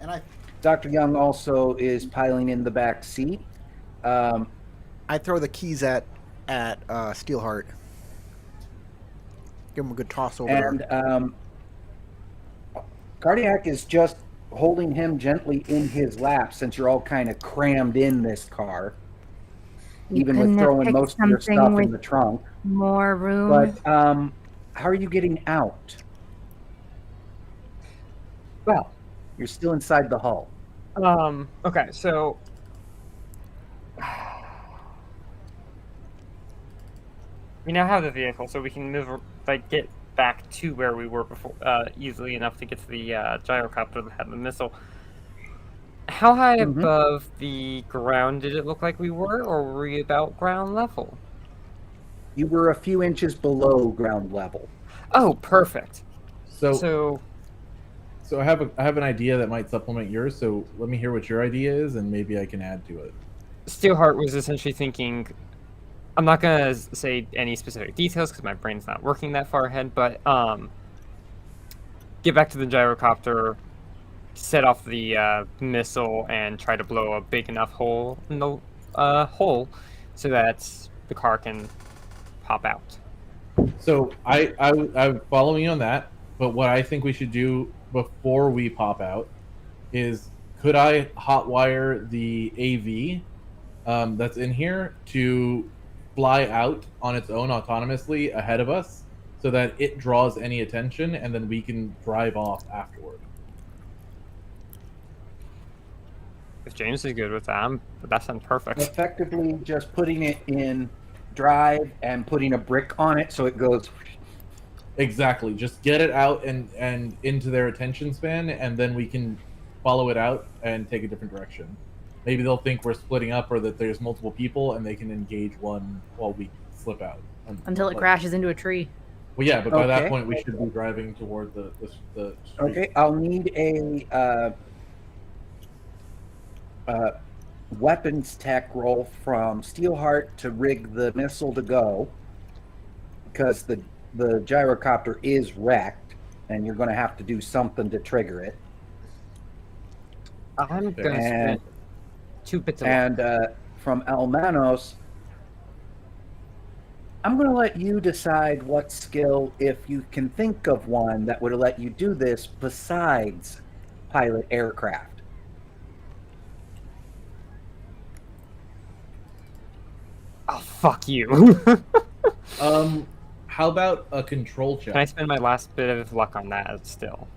And Dr. Young also is piling in the back seat. I throw the keys at Steelheart. Give him a good toss over And there. Cardiac is just holding him gently in his lap since you're all kind of crammed in this car, even with couldn't have throwing picked most of your something stuff in with the trunk. More room. But how are you getting out? Well, You're still inside the hull. okay, so we now have the vehicle, so we can move, like, get back to where we were before, easily enough to get to the gyrocopter that had the missile. How high Mhm. above the ground did it look like we were, or were we about ground level? You were a few inches below ground level. Oh, perfect. So So I have an idea that might supplement yours. So let me hear what your idea is, and maybe I can add to it. Steelheart was essentially thinking, I'm not gonna say any specific details because my brain's not working that far ahead, but get back to the gyrocopter, set off the missile, and try to blow a big enough hole in the hole so that the car can pop out. So I'm following you on that. But what I think we should do before we pop out is, could I hotwire the AV that's in here to fly out on its own autonomously ahead of us, so that it draws any attention, and then we can drive off afterward. If James is good with that, that sounds perfect. Effectively just putting it in drive and putting a brick on it so it goes. Exactly. Just get it out and into their attention span, and then we can follow it out and take a different direction. Maybe they'll think we're splitting up, or that there's multiple people, and they can engage one while we slip out. Until it crashes into a tree. Well, yeah, but by that Okay. point, we should be driving toward the street. Okay, I'll need a weapons tech roll from Steelheart to rig the missile to go, because the gyrocopter is wrecked, and you're going to have to do something to trigger it. I'm gonna And- spend 2 bits of luck. And from Almanos, I'm going to let you decide what skill, if you can think of one that would let you do this besides pilot aircraft. Oh, fuck you. How about a control check? Can I spend my last bit of luck on that still?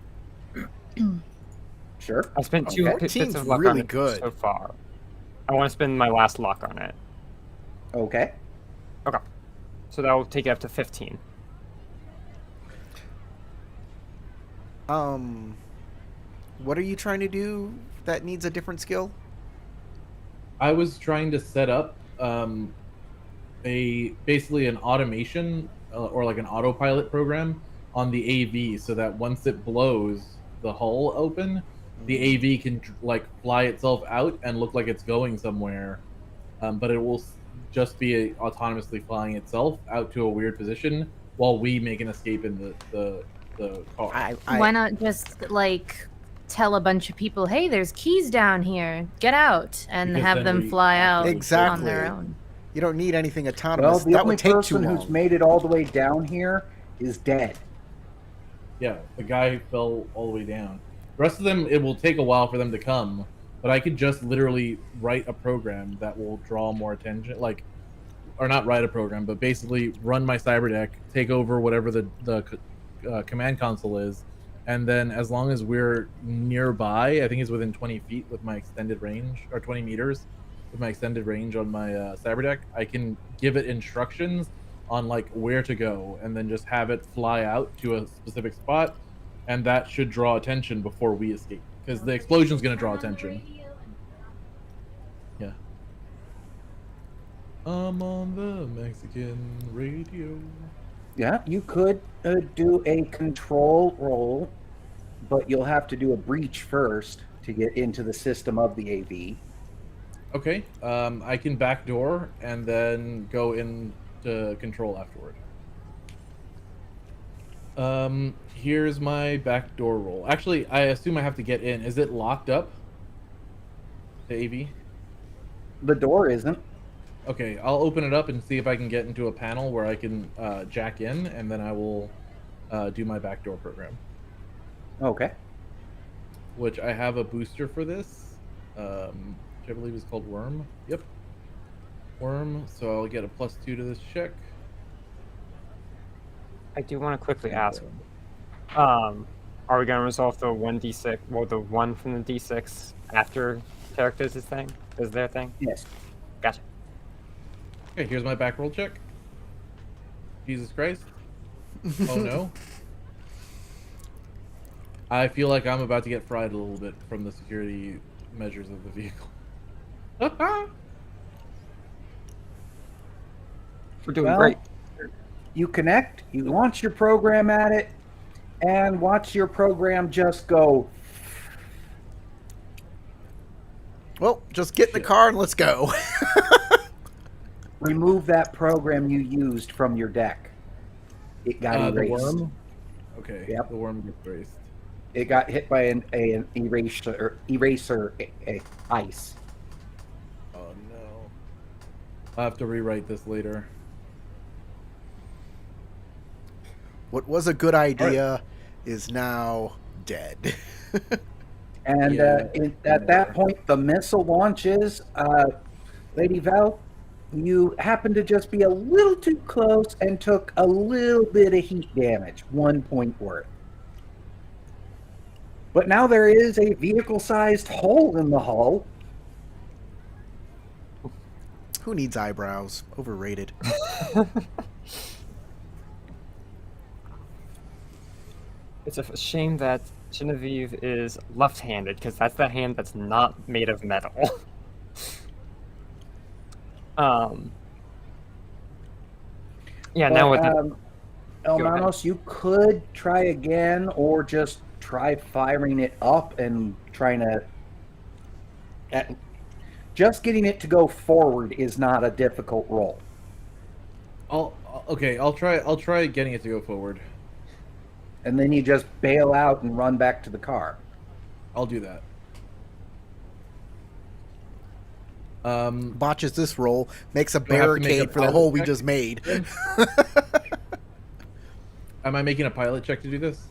Sure. I spent two Okay. bits Team's of luck really on it good. so far. I want to spend my last luck on it. Okay. Okay. So that will take it up to 15. What are you trying to do that needs a different skill? I was trying to set up basically an automation or like an autopilot program on the AV, so that once it blows the hull open, the AV can like fly itself out and look like it's going somewhere, but it will just be autonomously flying itself out to a weird position while we make an escape in the car. Why not just like tell a bunch of people, hey, there's keys down here, get out, and Because have then them we- fly out Exactly. on their own. You don't need anything Well, autonomous. the that only would take too person long. who's made it all the way down here is dead. Yeah, the guy fell all the way down. The rest of them, it will take a while for them to come, but I could just literally write a program that will draw more attention, or not write a program, but basically run my cyber deck, take over whatever the command console is, and then as long as we're nearby, I think it's within 20 feet with my extended range, or 20 meters with my extended range on my cyber deck, I can give it instructions on like where to go, and then just have it fly out to a specific spot, and that should draw attention before we escape, because the explosion's going to draw attention. Yeah. I'm on the Mexican radio. Yeah, you could do a control roll, but you'll have to do a breach first to get into the system of the AV. Okay. I can backdoor and then go into control afterward. Here's my backdoor roll. Actually, I assume I have to get in. Is it locked up? The AV? The door isn't. Okay, I'll open it up and see if I can get into a panel where I can jack in, and then I will do my backdoor program. Okay. Which I have a booster for this, which I believe is called Worm. Yep. Worm, so I'll get a +2 to this check. I do want to quickly ask, are we going to resolve the 1d6, well, the 1 from the d6 after characters' thing? Is their thing? Yes. Gotcha. Okay, here's my back roll check. Jesus Christ. Oh no. I feel like I'm about to get fried a little bit from the security measures of the vehicle. We're doing Well, great. You connect, you launch your program at it, and watch your program just go. Well, just get in the car and let's go. Remove that program you used from your deck. It got The erased. worm? Okay, Yep. the worm gets erased. It got hit by an eraser ice. Oh no. I'll have to rewrite this later. What was a good idea is now dead. And Yeah, at that point, the missile launches. Lady Val, you happened to just be a little too close and took a little bit of heat damage, 1 point worth. But now there is a vehicle-sized hole in the hull. Who needs eyebrows? Overrated. It's a shame that Genevieve is left-handed, because that's the hand that's not made of metal. Yeah, now with Elmanos, you could try again, or just try firing it up and trying to. Just getting it to go forward is not a difficult roll. I'll try getting it to go forward. And then you just bail out and run back to the car. I'll do that. Botches this roll, makes a Do I have to make a barricade for the pilot hole we check? just made. Am I making a pilot check to do this?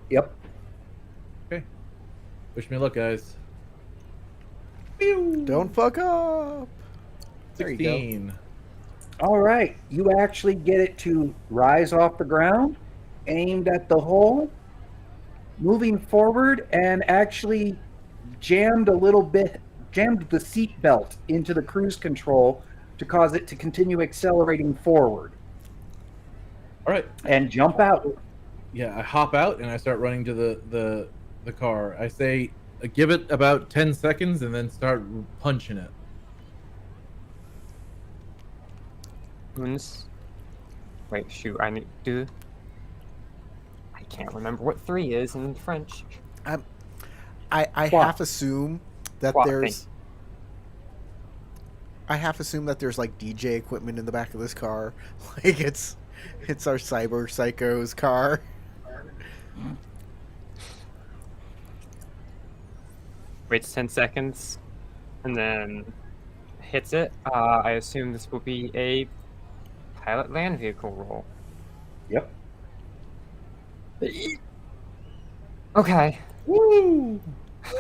Yep. Okay. Wish me luck, guys. Don't fuck up. There you go. 16. All right. You actually get it to rise off the ground, aimed at the hole, moving forward, and actually jammed the seat belt into the cruise control to cause it to continue accelerating forward All right. and jump out. Yeah, I hop out and I start running to the car. I say, give it about 10 seconds and then start punching it. Moons. Wait, shoot, I need to. I can't remember what 3 is in French. I What? half assume that What? there's. I half assume that there's like DJ equipment in the back of this car. Like it's our cyber psycho's car. Waits 10 seconds, and then hits it. I assume this will be a pilot land vehicle roll. Yep. Okay. Woo!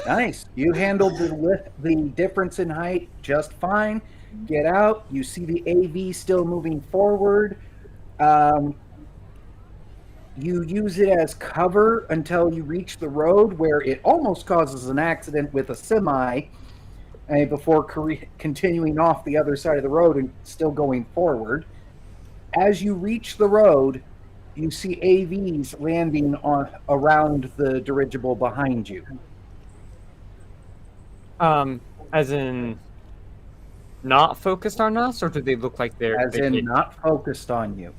Nice. You handled the difference in height just fine. Get out. You see the AV still moving forward. You use it as cover until you reach the road where it almost causes an accident with a semi before continuing off the other side of the road and still going forward. As you reach the road, you see AVs landing on around the dirigible behind you. As in not focused on us, or do they look like they're As in not focused on you.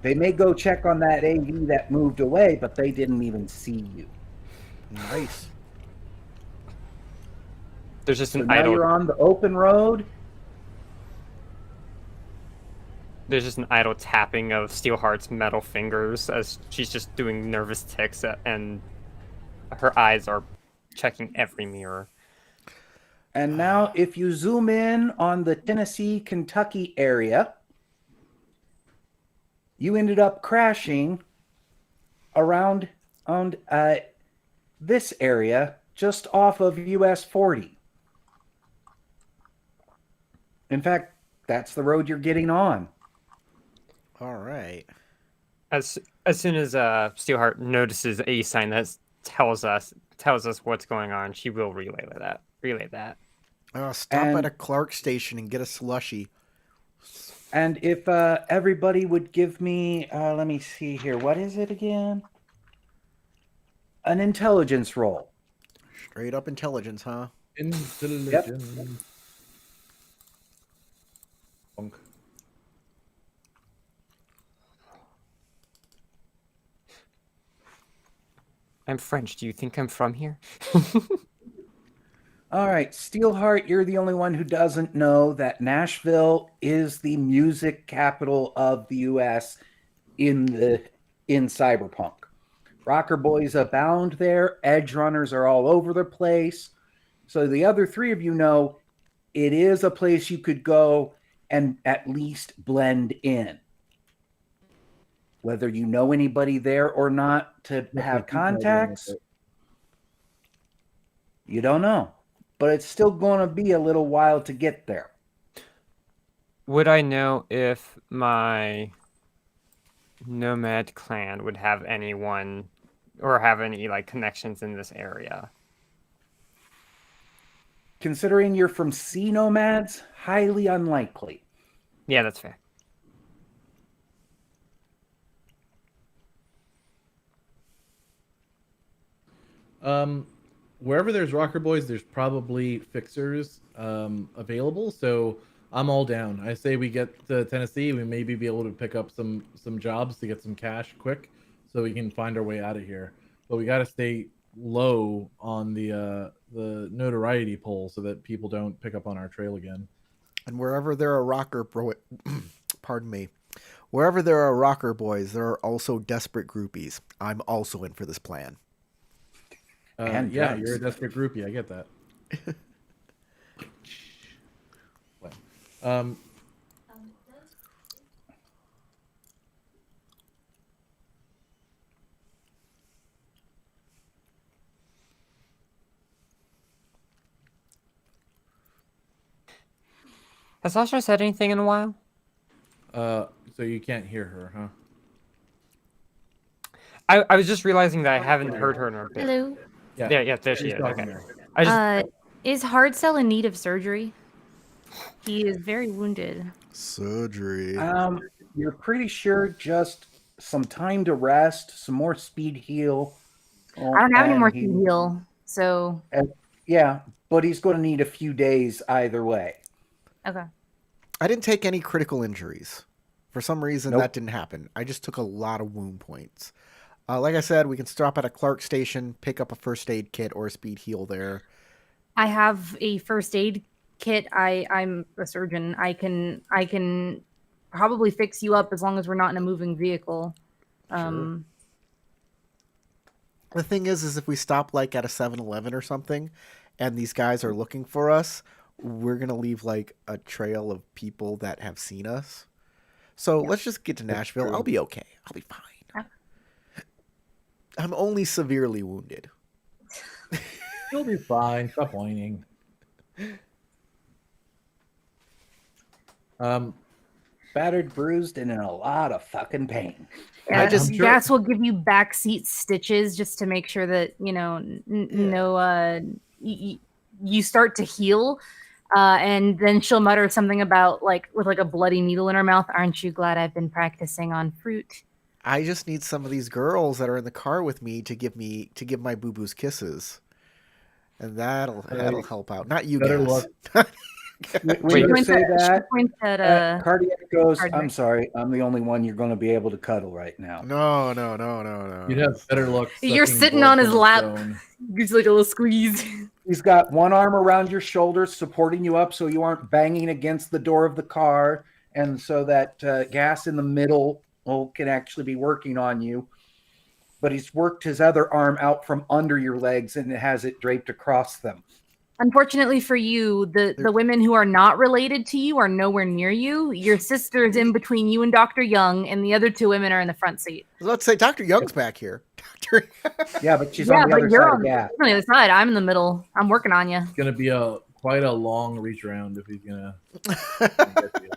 They may go check on that AV that moved away, but they didn't even see you. Nice. There's just So an now idle. you're on the open road. There's just an idle tapping of Steelheart's metal fingers as she's just doing nervous ticks, and her eyes are checking every mirror. And now, if you zoom in on the Tennessee, Kentucky area, you ended up crashing around on this area just off of US 40. In fact, that's the road you're getting on. All right. As soon as Steelheart notices a sign that tells us what's going on, she will relay that. Stop And- at a Clark station and get a slushy. And if everybody would give me, let me see here, what is it again? An intelligence roll. Straight up intelligence, huh? Intelligence. Punk. I'm French. Do you think I'm from here? All right, Steelheart, you're the only one who doesn't know that Nashville is the music capital of the U.S. in Cyberpunk. Rocker boys abound there. Edge runners are all over the place. So the other three of you know it is a place you could go and at least blend in. Whether you know anybody there or not to have contacts, you don't know. But it's still going to be a little while to get there. Would I know if my nomad clan would have anyone or have any like connections in this area? Considering you're from Sea Nomads, highly unlikely. Yeah, that's fair. Wherever there's rocker boys, there's probably fixers available. So I'm all down. I say we get to Tennessee, we maybe be able to pick up some jobs to get some cash quick, so we can find our way out of here. But we got to stay low on the notoriety poll so that people don't pick up on our trail again. And wherever there are pardon me, wherever there are rocker boys, there are also desperate groupies. I'm also in for this plan. And yeah, drugs. you're a desperate groupie. I get that. Well, Has Sasha said anything in a while? so you can't hear her, huh? I was just realizing that I haven't heard her in a bit. Hello. Yeah, there she she's is. talking Okay. there. I just Is Hardcell in need of surgery? He is very wounded. Surgery. You're pretty sure just some time to rest, some more speed heal. I don't have any and more he- to heal, so Yeah, but he's going to need a few days either way. okay. I didn't take any critical injuries. For some reason, Nope. that didn't happen. I just took a lot of wound points. Like I said, we can stop at a Clark station, pick up a first aid kit or a speed heal there. I have a first aid kit. I'm a surgeon. I can probably fix you up as long as we're not in a moving vehicle. The thing is if we stop like at a 7-Eleven or something and these guys are looking for us, we're going to leave like a trail of people that have seen us. So let's just get to Nashville. true. I'll be okay. I'll be fine. Yeah. I'm only severely wounded. You'll be fine. Stop whining. Battered, bruised, and in a lot of fucking pain. Yeah, I'm sure- gas will give you backseat stitches just to make sure that you know you start to heal. And then she'll mutter something about with a bloody needle in her mouth. Aren't you glad I've been practicing on fruit? I just need some of these girls that are in the car with me to give my boo boos kisses, and that'll help out. Not you Better guys. luck. When She you points say at- that, she points at Cardiac goes, Cardiac. I'm sorry, I'm the only one you're going to be able to cuddle right now. No. You'd have better luck. You're sucking sitting blood on his from a lap. stone. Gives you like a little squeeze. He's got one arm around your shoulders, supporting you up so you aren't banging against the door of the car, and so that gas in the middle can actually be working on you. But he's worked his other arm out from under your legs and has it draped across them. Unfortunately for you, the women who are not related to you are nowhere near you. Your sister's in between you and Dr. Young, and the other two women are in the front seat. I was about to say, Dr. Young's back here. Dr. Yeah, but she's on the other you're side on of gas. the other side. I'm in the middle. I'm working on you. It's gonna be quite a long reach around if he's gonna get you.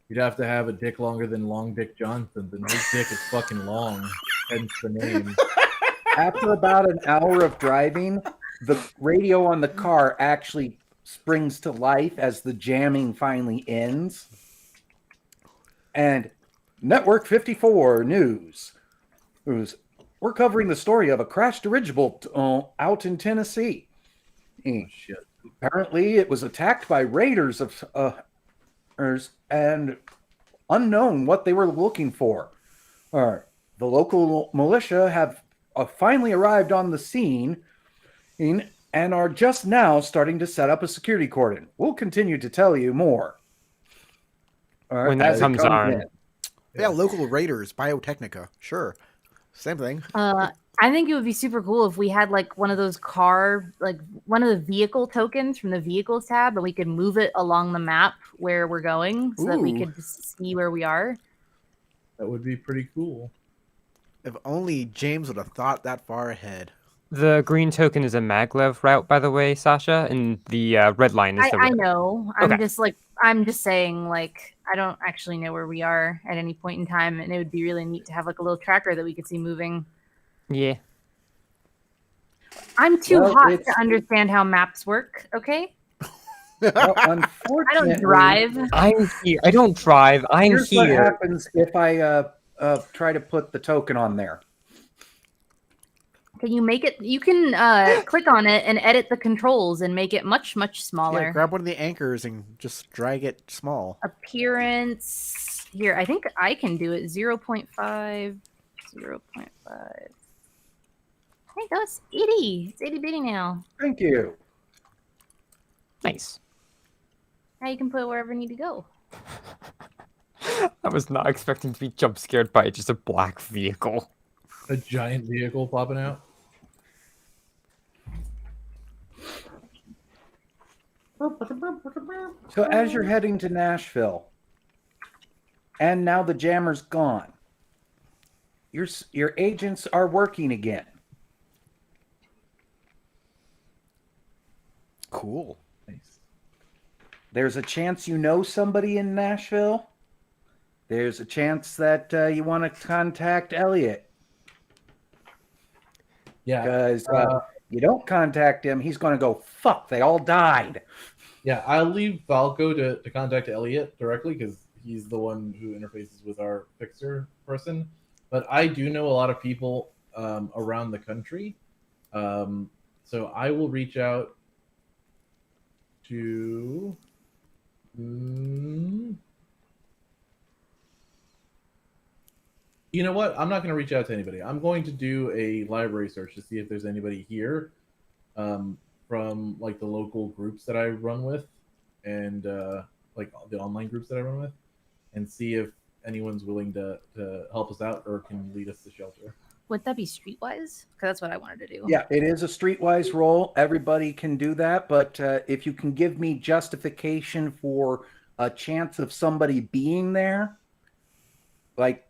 You'd have to have a dick longer than Long Dick Johnson, and his dick is fucking long, hence the name. After about an hour of driving, the radio on the car actually springs to life as the jamming finally ends. And Network 54 News. We're covering the story of a crashed dirigible out in Tennessee. Oh, shit. Apparently, it was attacked by raiders and unknown what they were looking for. The local militia have finally arrived on the scene and are just now starting to set up a security cordon. We'll continue to tell you more. When that comes on. in. Yeah, local raiders, Biotechnica. Sure. Same thing. I think it would be super cool if we had one of those one of the vehicle tokens from the vehicles tab, and we could move it along the map where we're going so that we Ooh. could see where we are. That would be pretty cool. If only James would have thought that far ahead. The green token is a maglev route, by the way, Sasha, and the red line is the I red. know. Okay. I'm just saying, I don't actually know where we are at any point in time, and it would be really neat to have a little tracker that we could see moving. Yeah. I'm too Well, hot it's- to understand how maps work, okay? Well, I unfortunately, don't drive. I'm here. I don't drive. I'm Here's what here. happens if I try to put the token on there. Can you make it? You can click on it and edit the controls and make it much, much smaller. Yeah, grab one of the anchors and just drag it small. Appearance. Here, I think I can do it. 0.5. 0.5. Hey, that's itty. It's itty bitty now. Thank you. Nice. Now you can put it wherever you need to go. I was not expecting to be jump scared by just a black vehicle. A giant vehicle popping out. So as you're heading to Nashville, and now the jammer's gone, your agents are working again. Cool. Nice. There's a chance you know somebody in Nashville. There's a chance that you want to contact Elliot. Yeah. Because you don't contact him, he's going to go, fuck, they all died. Yeah, I'll leave Falco to contact Elliot directly because he's the one who interfaces with our fixer person. But I do know a lot of people around the country. So I will reach out to... You know what? I'm not going to reach out to anybody. I'm going to do a library search to see if there's anybody here from the local groups that I run with and the online groups that I run with, and see if anyone's willing to help us out or can lead us to shelter. Would that be streetwise? Because that's what I wanted to do. Yeah, it is a streetwise role. Everybody can do that. But if you can give me justification for a chance of somebody being there, like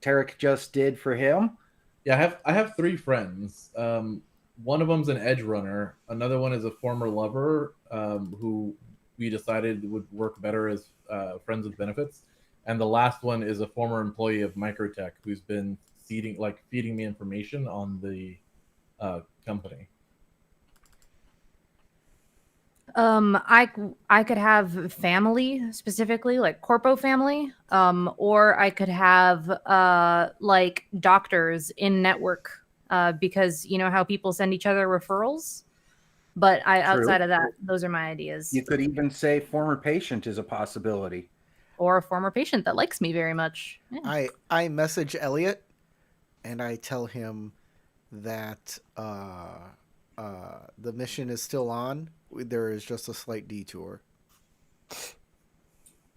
Tarek just did for him. Yeah, I have 3 friends. One of them's an edge runner. Another one is a former lover who we decided would work better as friends with benefits. And the last one is a former employee of Microtech who's been feeding me information on the company. I could have family specifically, like corpo family, or I could have like doctors in network, because you know how people send each other referrals. But True. outside of that, those are my ideas. You could even say former patient is a possibility. Or a former patient that likes me very much. Yeah. I message Elliot and I tell him that the mission is still on. There is just a slight detour.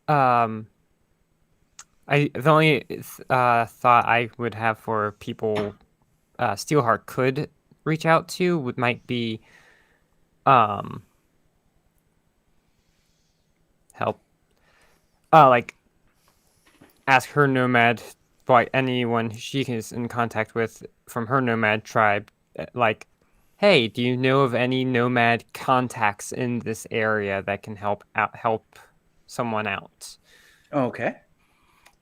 The only thought I would have for people Steelheart could reach out to might be help like ask her nomad, by anyone she is in contact with from her nomad tribe, like, hey, do you know of any nomad contacts in this area that can help someone out? Okay.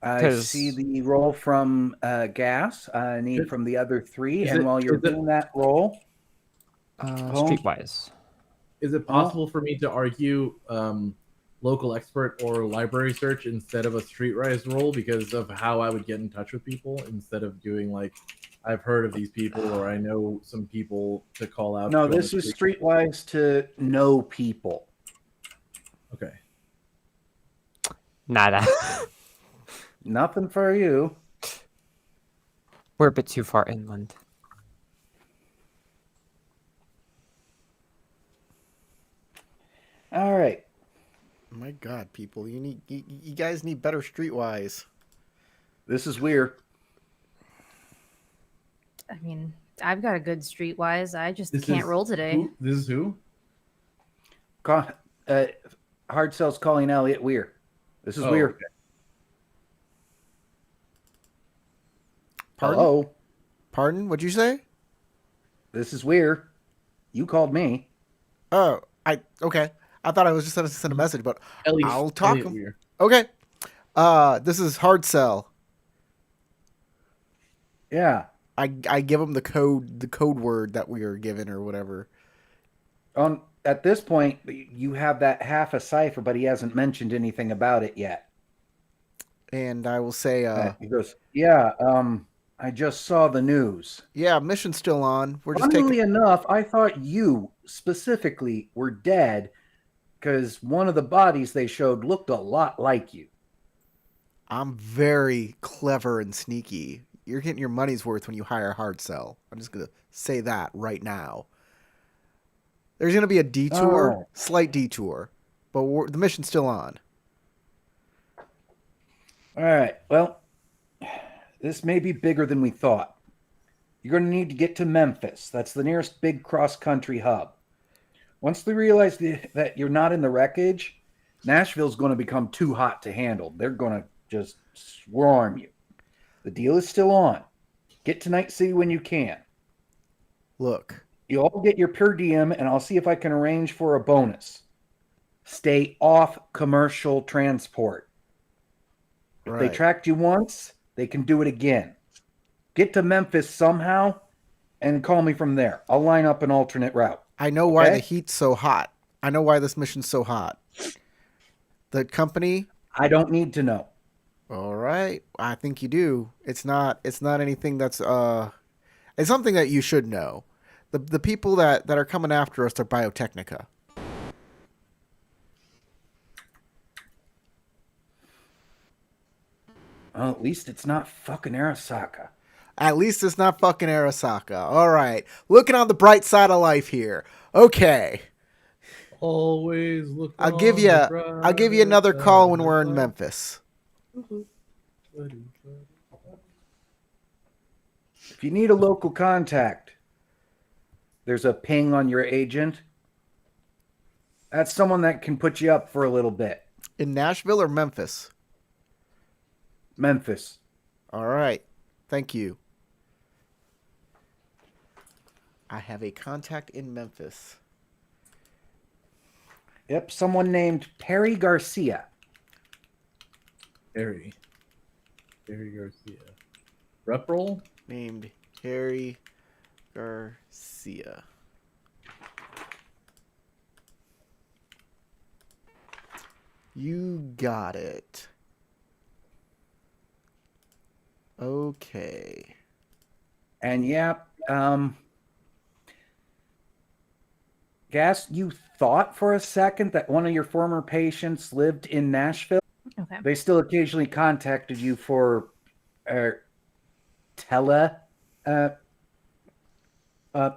I see 'Cause the roll from Gas. I need Is- from the other three. is And it- while you're is it- doing that roll, oh, streetwise. Is it possible for me to argue local expert or library search instead of a streetwise roll because of how I would get in touch with people instead of doing like I've heard of these people or I know some people to call out? no, to on this the is street? streetwise to know people. Okay. Nada. Nothing for you. We're a bit too far inland. All right. My God, people, you guys need better streetwise. This is weird. I mean, I've got a good streetwise. I just This can't is roll today. Who? This is who? Hard Cell's calling Elliot Weir. This is Weir. Okay. Pardon? Hello. Pardon? What'd you say? This is Weir. You called me. Oh, okay. I thought I was just going to send a message, but I'll talk Elliot him. Weir. Okay. This is Hard Cell. Yeah. I give him the code word that we were given or whatever. At this point, you have that half a cipher, but he hasn't mentioned anything about it yet. And I will say, He goes, yeah, I just saw the news. yeah, mission's still on. We're just Funnily taking. enough, I thought you specifically were dead because one of the bodies they showed looked a lot like you. I'm very clever and sneaky. You're getting your money's worth when you hire Hard Cell. I'm just gonna say that right now. There's gonna be a detour, Oh. slight detour, but the mission's still on. All right. Well, this may be bigger than we thought. You're going to need to get to Memphis. That's the nearest big cross-country hub. Once they realize that you're not in the wreckage, Nashville's going to become too hot to handle. They're going to just swarm you. The deal is still on. Get to Night City when you can. Look, You all get your per diem, and I'll see if I can arrange for a bonus. Stay off commercial transport. If they right. tracked you once, they can do it again. Get to Memphis somehow and call me from there. I'll line up an alternate route. I know why Okay? the heat's so hot. I know why this mission's so hot. The company. I don't need to know. All right, I think you do. It's not anything that's It's something that you should know. The people that are coming after us are Biotechnica. Well, at least it's not fucking Arasaka. At least it's not fucking Arasaka. All right, looking on the bright side of life here. Okay, Always look. I'll give you another call when we're in Memphis. If you need a local contact, there's a ping on your agent. That's someone that can put you up for a little bit. In Nashville or Memphis? Memphis. All right, thank you. I have a contact in Memphis. Yep, someone named Perry Garcia. Harry Garcia. Rep roll? Named Harry Garcia. You got it. Okay. And yeah, Gas, you thought for a second that one of your former patients lived in Nashville. Okay. They still occasionally contacted you for tele uh,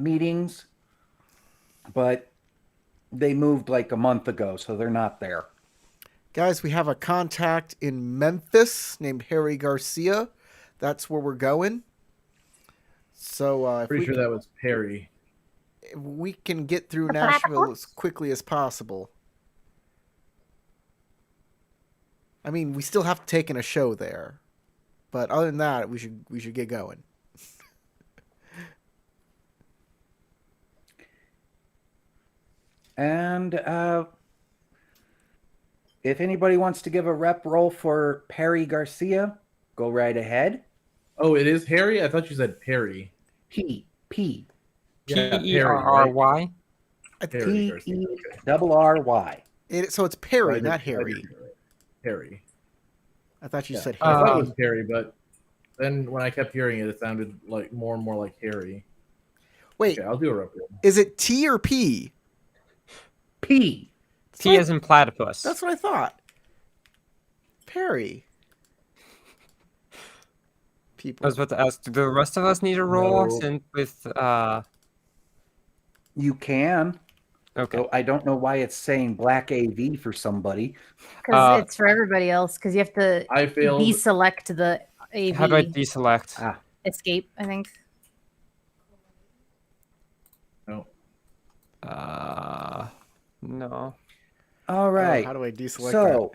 meetings, but they moved like a month ago, so they're not there. Guys, we have a contact in Memphis named Harry Garcia. That's where we're going. So if Pretty sure that was Perry. we can get through Nashville as quickly as possible. I mean, we still have to take in a show there, but other than that, we should get going. And if anybody wants to give a rep roll for Perry Garcia, go right ahead. Oh, it is Harry? I thought you said Perry. P. Yeah, Perry. Perry Garcia. P-E-R-R-Y. So it's Perry, I did- not I did Harry. hear it. Harry. I thought you Yeah. said I Harry. thought it was Perry, but then when I kept hearing it, it sounded like more and more like Harry. Wait, Okay, I'll do a rep roll. is it T or P? P. T as in platypus. That's what I thought. Perry. People. I was about to ask, do the rest of us need a roll? No. Since with You can. okay. So I don't know why it's saying black AV for somebody. Because it's for everybody else. Because you have to I failed. deselect the AV How do I deselect? Ah, escape, I think. No. No. all right. How do I deselect So,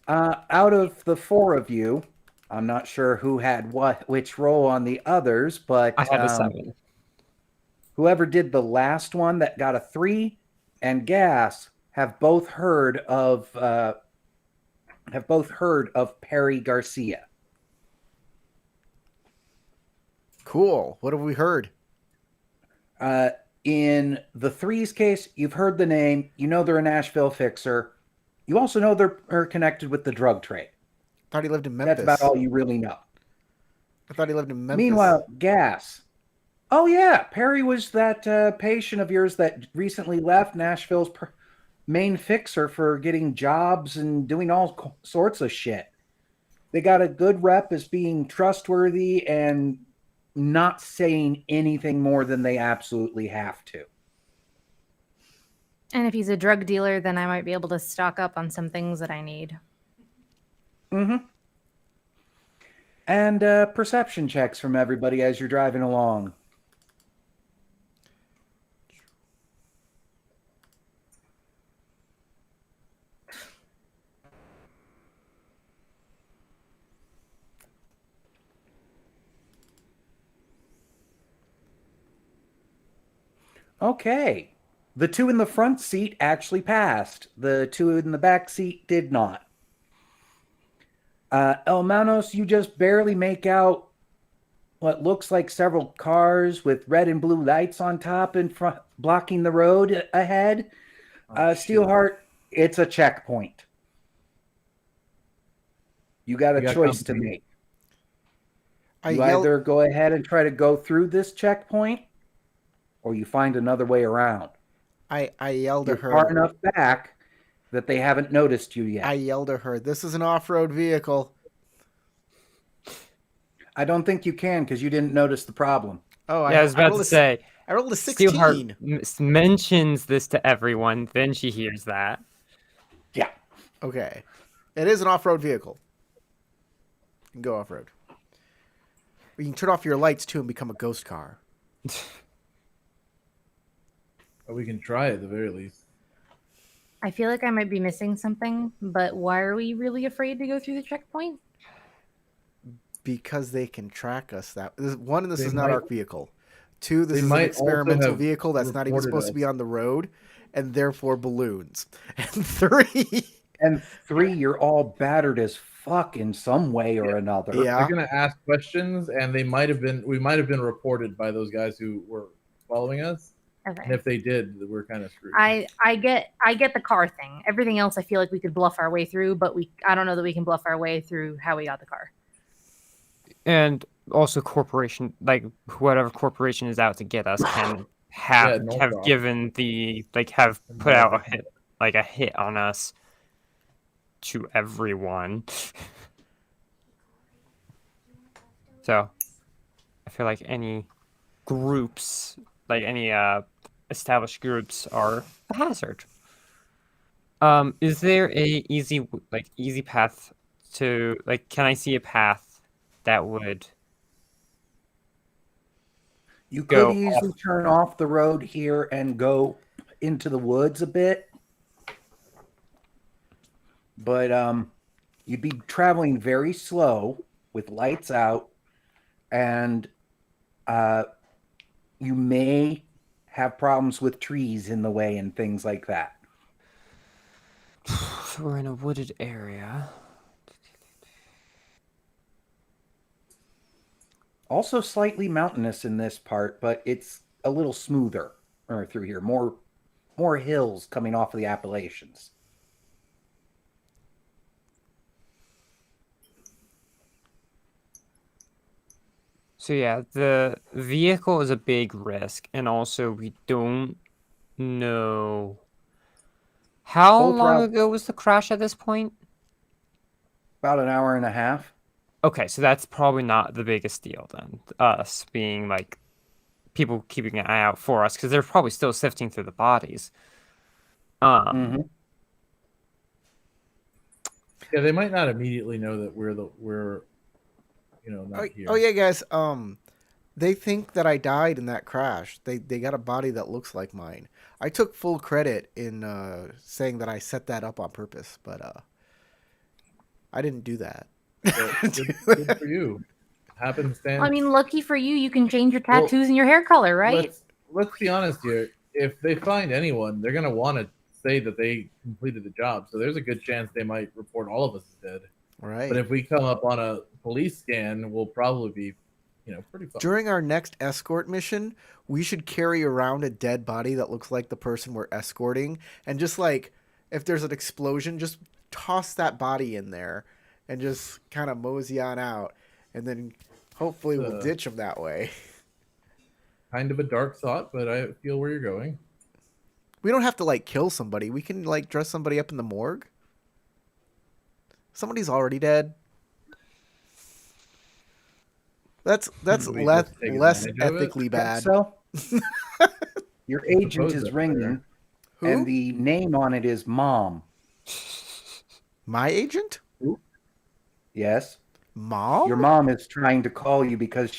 out of the four of you, I'm not sure who had which role on the others, but I had a 7. whoever did the last one that got a 3 and Gas have both heard of Perry Garcia. Cool. What have we heard? In the Three's case, you've heard the name. You know they're a Nashville fixer. You also know they're connected with the drug trade. Thought he lived in Memphis. That's about all you really know. I thought he lived in Memphis. Meanwhile, Gas. Oh, yeah. Perry was that patient of yours that recently left Nashville's main fixer for getting jobs and doing all sorts of shit. They got a good rep as being trustworthy and not saying anything more than they absolutely have to. And if he's a drug dealer, then I might be able to stock up on some things that I need. Mm-hmm. And perception checks from everybody as you're driving along. Okay. The two in the front seat actually passed. The two in the back seat did not. Elmanos, you just barely make out what looks like several cars with red and blue lights on top in front, blocking the road ahead. Steelheart, it's a checkpoint. You got a choice to make. You either go ahead and try to go through this checkpoint, or you find another way around. I yelled at her. You're far enough back that they haven't noticed you yet. I yelled at her. This is an off-road vehicle. I don't think you can because you didn't notice the problem. Oh, I was about to say. I rolled a 16. Steelheart mentions this to everyone, then she hears that. Yeah. Okay. It is an off-road vehicle. You can go off-road. You can turn off your lights, too, and become a ghost car. We can try at the very least. I feel like I might be missing something, but why are we really afraid to go through the checkpoint? Because they can track us. One, this They is not might- our vehicle. Two, this they is an might also experimental have vehicle that's not even reported supposed to us. be on the road, and therefore balloons. And three, And 3, you're all battered as fuck in some way or another. Yeah. They're gonna ask questions, and we might have been reported by those guys who were following us. And Okay. if they did, we're kind of screwed. I get the car thing. Everything else I feel like we could bluff our way through, but I don't know that we can bluff our way through how we got the car. And also corporation, like whatever corporation is out to get us can Yeah, North have Rock. given the have put out a hit on us to everyone. So I feel like any groups, like any established groups, are a hazard. Is there a easy path to can I see a path that would You could go easily turn off the road here and go into the woods a bit. But you'd be traveling very slow with lights out, and you may have problems with trees in the way and things like that. So we're in a wooded area. Also slightly mountainous in this part, but it's a little smoother through here. More hills coming off of the Appalachians. So yeah, the vehicle is a big risk, and also we don't know how Both long routes- ago was the crash at this point? About an hour and a half. Okay, so that's probably not the biggest deal then. Us being people keeping an eye out for us, because they're probably still sifting through the bodies. Mm-hmm. Yeah, they might not immediately know that we're not here. Oh yeah, guys. They think that I died in that crash. They got a body that looks like mine. I took full credit in saying that I set that up on purpose, but I didn't do that. Good for you. Happenstance. I mean, lucky for you, you can change your tattoos and your hair color, right? Let's be honest here. If they find anyone, they're gonna want to say that they completed the job. So there's a good chance they might report all of us as dead. Right. But if we come up on a police scan, we'll probably be, pretty fun. During our next escort mission, we should carry around a dead body that looks like the person we're escorting, and just if there's an explosion, just toss that body in there, and just kind of mosey on out, and then hopefully we'll ditch them that way. Kind of a dark thought, but I feel where you're going. We don't have to kill somebody. We can dress somebody up in the morgue. Somebody's already dead. That's less ethically bad. So your agent is ringing, Who? and the name on it is Mom. My agent? Yes. Mom? Your mom is trying to call you because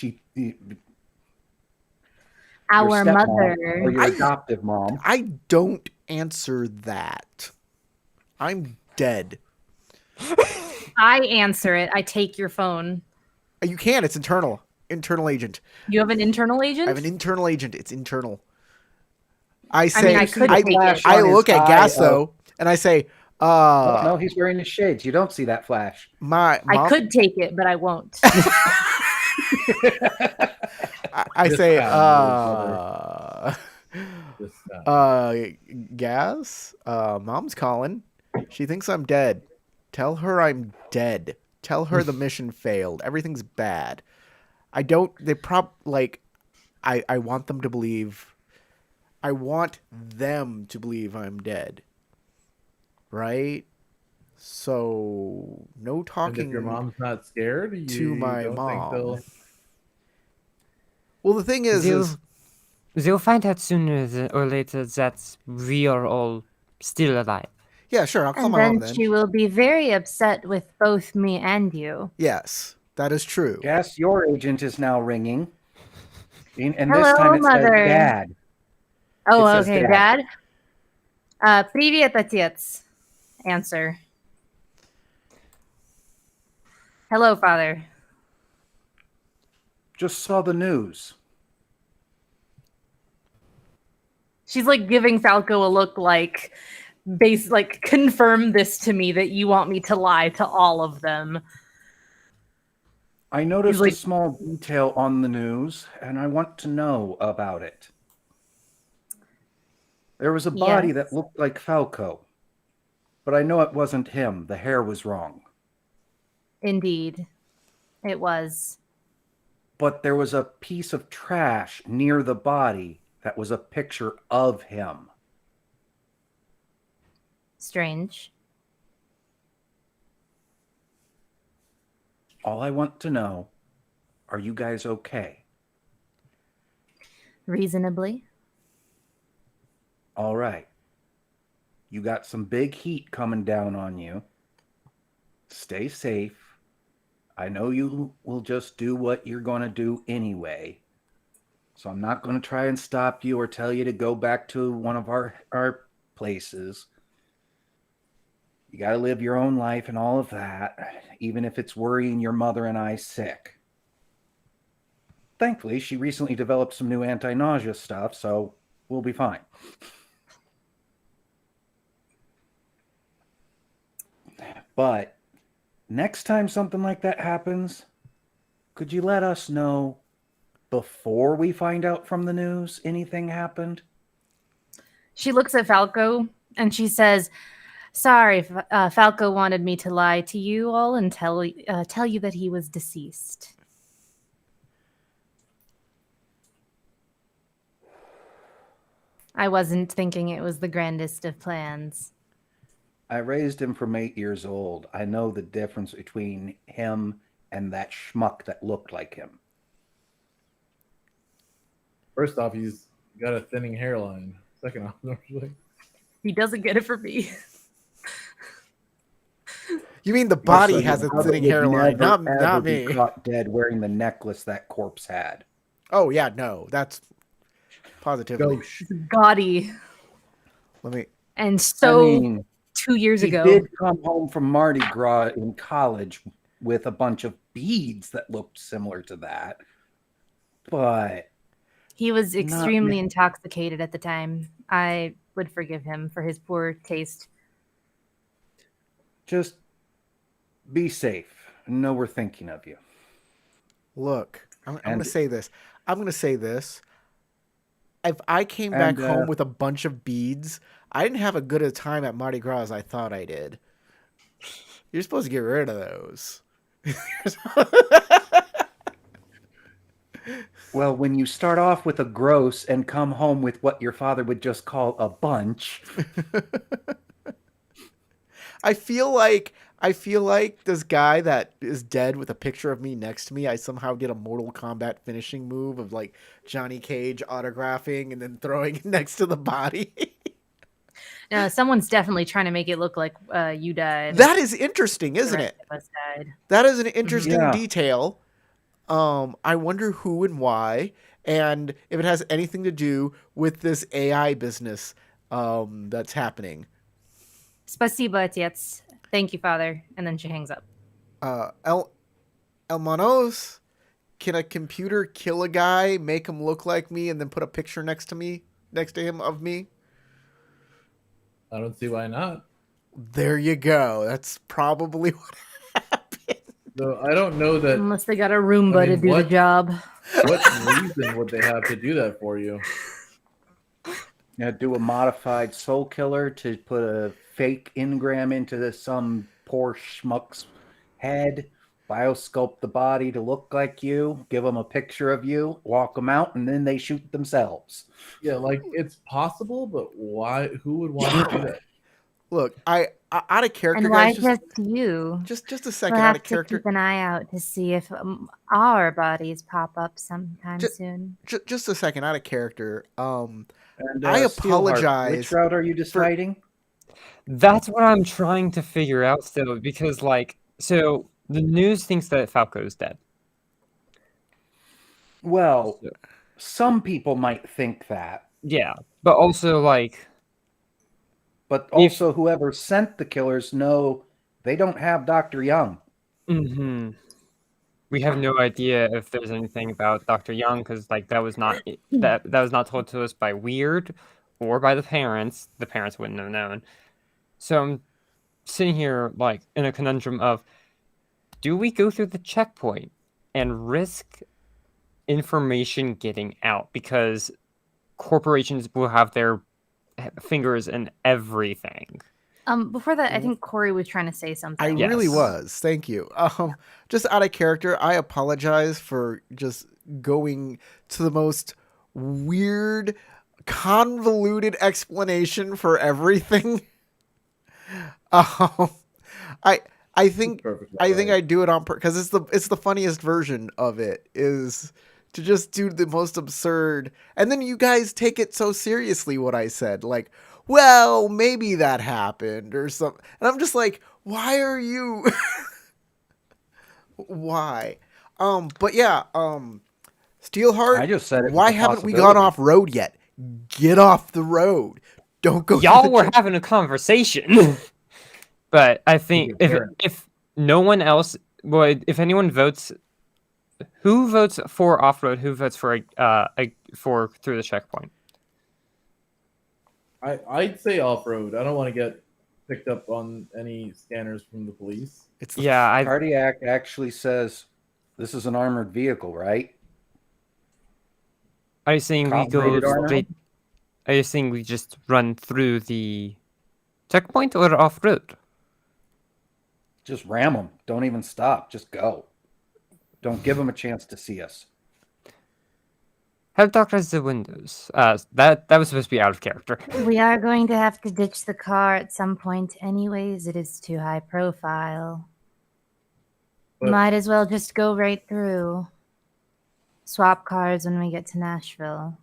Our your stepmom, mother. or your adoptive mom. I don't answer that. I'm dead. I answer it. I take your phone. You can. It's internal. Internal agent. You have an internal agent? I have an internal agent. It's internal. I say. I could the take flash it. I on look his at eye Gas of- though, and I say, no, he's wearing his shades. You don't see that flash. my mom. I could take it, but I won't. I say, This time. Gas. Mom's calling. She thinks I'm dead. Tell her I'm dead. Tell her the mission failed. Everything's bad. I don't. They I want them to believe. I want them to believe I'm dead. Right? So no And talking. if your mom's not scared, to my don't think mom. they'll- Well, the thing is They'll find out sooner or later that we are all still alive. yeah, sure. I'll call And my mom then then. she will be very upset with both me and you. Yes, that is true. Yes, your agent is now ringing. And Hello, this time it Mother. says Dad. Oh, It says okay, Dad. Dad. Привет, отец. Answer. Hello, Father. Just saw the news. She's giving Falco a look confirm this to me that you want me to lie to all of them. I noticed like- a small detail on the news, and I want to know about it. There was a body Yes. that looked like Falco, but I know it wasn't him. The hair was wrong. Indeed, it was. But there was a piece of trash near the body that was a picture of him. Strange. All I want to know, are you guys okay? Reasonably. All right. You got some big heat coming down on you. Stay safe. I know you will just do what you're going to do anyway. So I'm not going to try and stop you or tell you to go back to one of our places. You got to live your own life and all of that, even if it's worrying your mother and I sick. Thankfully, she recently developed some new anti-nausea stuff, so we'll be fine. But next time something like that happens, could you let us know before we find out from the news anything happened? She looks at Falco and she says, "Sorry, Falco wanted me to lie to you all and tell you that he was deceased." I wasn't thinking it was the grandest of plans. I raised him from 8 years old. I know the difference between him and that schmuck that looked like him. First off, he's got a thinning hairline. Second off, He doesn't get it for me. You mean the body Your has a brother thinning would hairline, never, not ever be me. caught dead wearing the necklace that corpse had. Oh yeah, no, that's positively. Gauche. Gaudy. Let me. And so I mean, 2 years he ago. did come home from Mardi Gras in college with a bunch of beads that looked similar to that. But He was Not extremely me. intoxicated at the time. I would forgive him for his poor taste. just be safe. Know we're thinking of you. Look, I'm going And- to say this. I'm going to say this. If I came back And, home with a bunch of beads, I didn't have a good a time at Mardi Gras as I thought I did. You're supposed to get rid of those. Well, when you start off with a gross and come home with what your father would just call a bunch, I feel like this guy that is dead with a picture of me next to me, I somehow did a Mortal Kombat finishing move of like Johnny Cage autographing and then throwing it next to the body. Someone's definitely trying to make it look like you died. That is interesting, The isn't rest it? of us died. That is an interesting Yeah. detail. I wonder who and why, and if it has anything to do with this AI business that's happening. Spasiba, Otец. Thank you, Father. And then she hangs up. Elmanos, can a computer kill a guy, make him look like me, and then put a picture next to him of me? I don't see why not. There you go. That's probably what happened. Though I don't know that. Unless they got a Roomba I mean, to do the what- job. What reason would they have to do that for you? do a modified soul killer to put a fake engram into some poor schmuck's head, biosculpt the body to look like you, give them a picture of you, walk them out, and then they shoot themselves. Yeah, like it's possible, but why? Who would want to do that? Look, I out of character, And why guys. just you? Just a We'll second, out have of to character. keep an eye out to see if our bodies pop up sometime Ju- soon. Just a second, out of character. And, I Steelheart, apologize Which route are you deciding? That's what I'm trying to figure out still, because so the news thinks that Falco's dead. Well, So- some people might think that, Yeah, but also but If- also whoever sent the killers know they don't have Dr. Young. we have no idea if there's anything about Dr. Young, because that was not that was not told to us by Weird or by the parents. The parents wouldn't have known. So I'm sitting here in a conundrum of, do we go through the checkpoint and risk information getting out, because corporations will have their fingers in everything. Before that, I think Corey was trying to say something. I really Yes. was. Thank you. Just out of character, I apologize for just going to the most weird, convoluted explanation for everything. Um, I think Perfectly I think right. I do it on purpose because it's the funniest version of it is to just do the most absurd, and then you guys take it so seriously. What I said, like, well, maybe that happened or something, and I'm just like, why are you? Why? But yeah, Steelheart. I just said it was Why a haven't we gone possibility. off road yet? Get off the road. Don't go. through Y'all the were having a conversation. But I think Okay, if no one else, well, if anyone votes, who votes for off road? Who votes for for through the checkpoint? I'd say off road. I don't want to get picked up on any scanners from the police. It's the Yeah, I Cardiac actually says this is an armored vehicle, right? are you saying we go Top-rated armor? straight? Are you saying we just run through the checkpoint or off road? Just ram them. Don't even stop. Just go. Don't give them a chance to see us. How dark is the windows? That was supposed to be out of character. We are going to have to ditch the car at some point, anyways. It is too high profile. But- Might as well just go right through. Swap cars when we get to Nashville.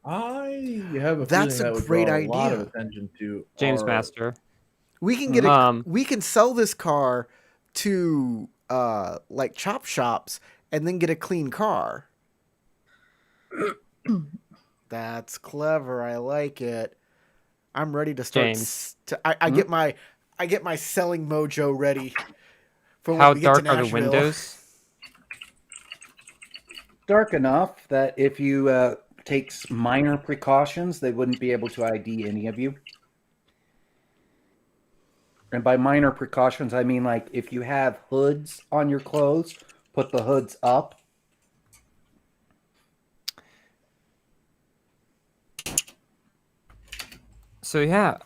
I have a That's feeling a that would great draw a lot of idea. attention to James our- Master. We can get Um, we can sell this car to like chop shops and then get a clean car. That's clever. I like it. I'm ready to start. James. I get my selling mojo ready for when How we get to dark are the Nashville. windows? Dark enough that if you take minor precautions, they wouldn't be able to ID any of you. And by minor precautions, I mean like if you have hoods on your clothes, put the hoods up. So yeah,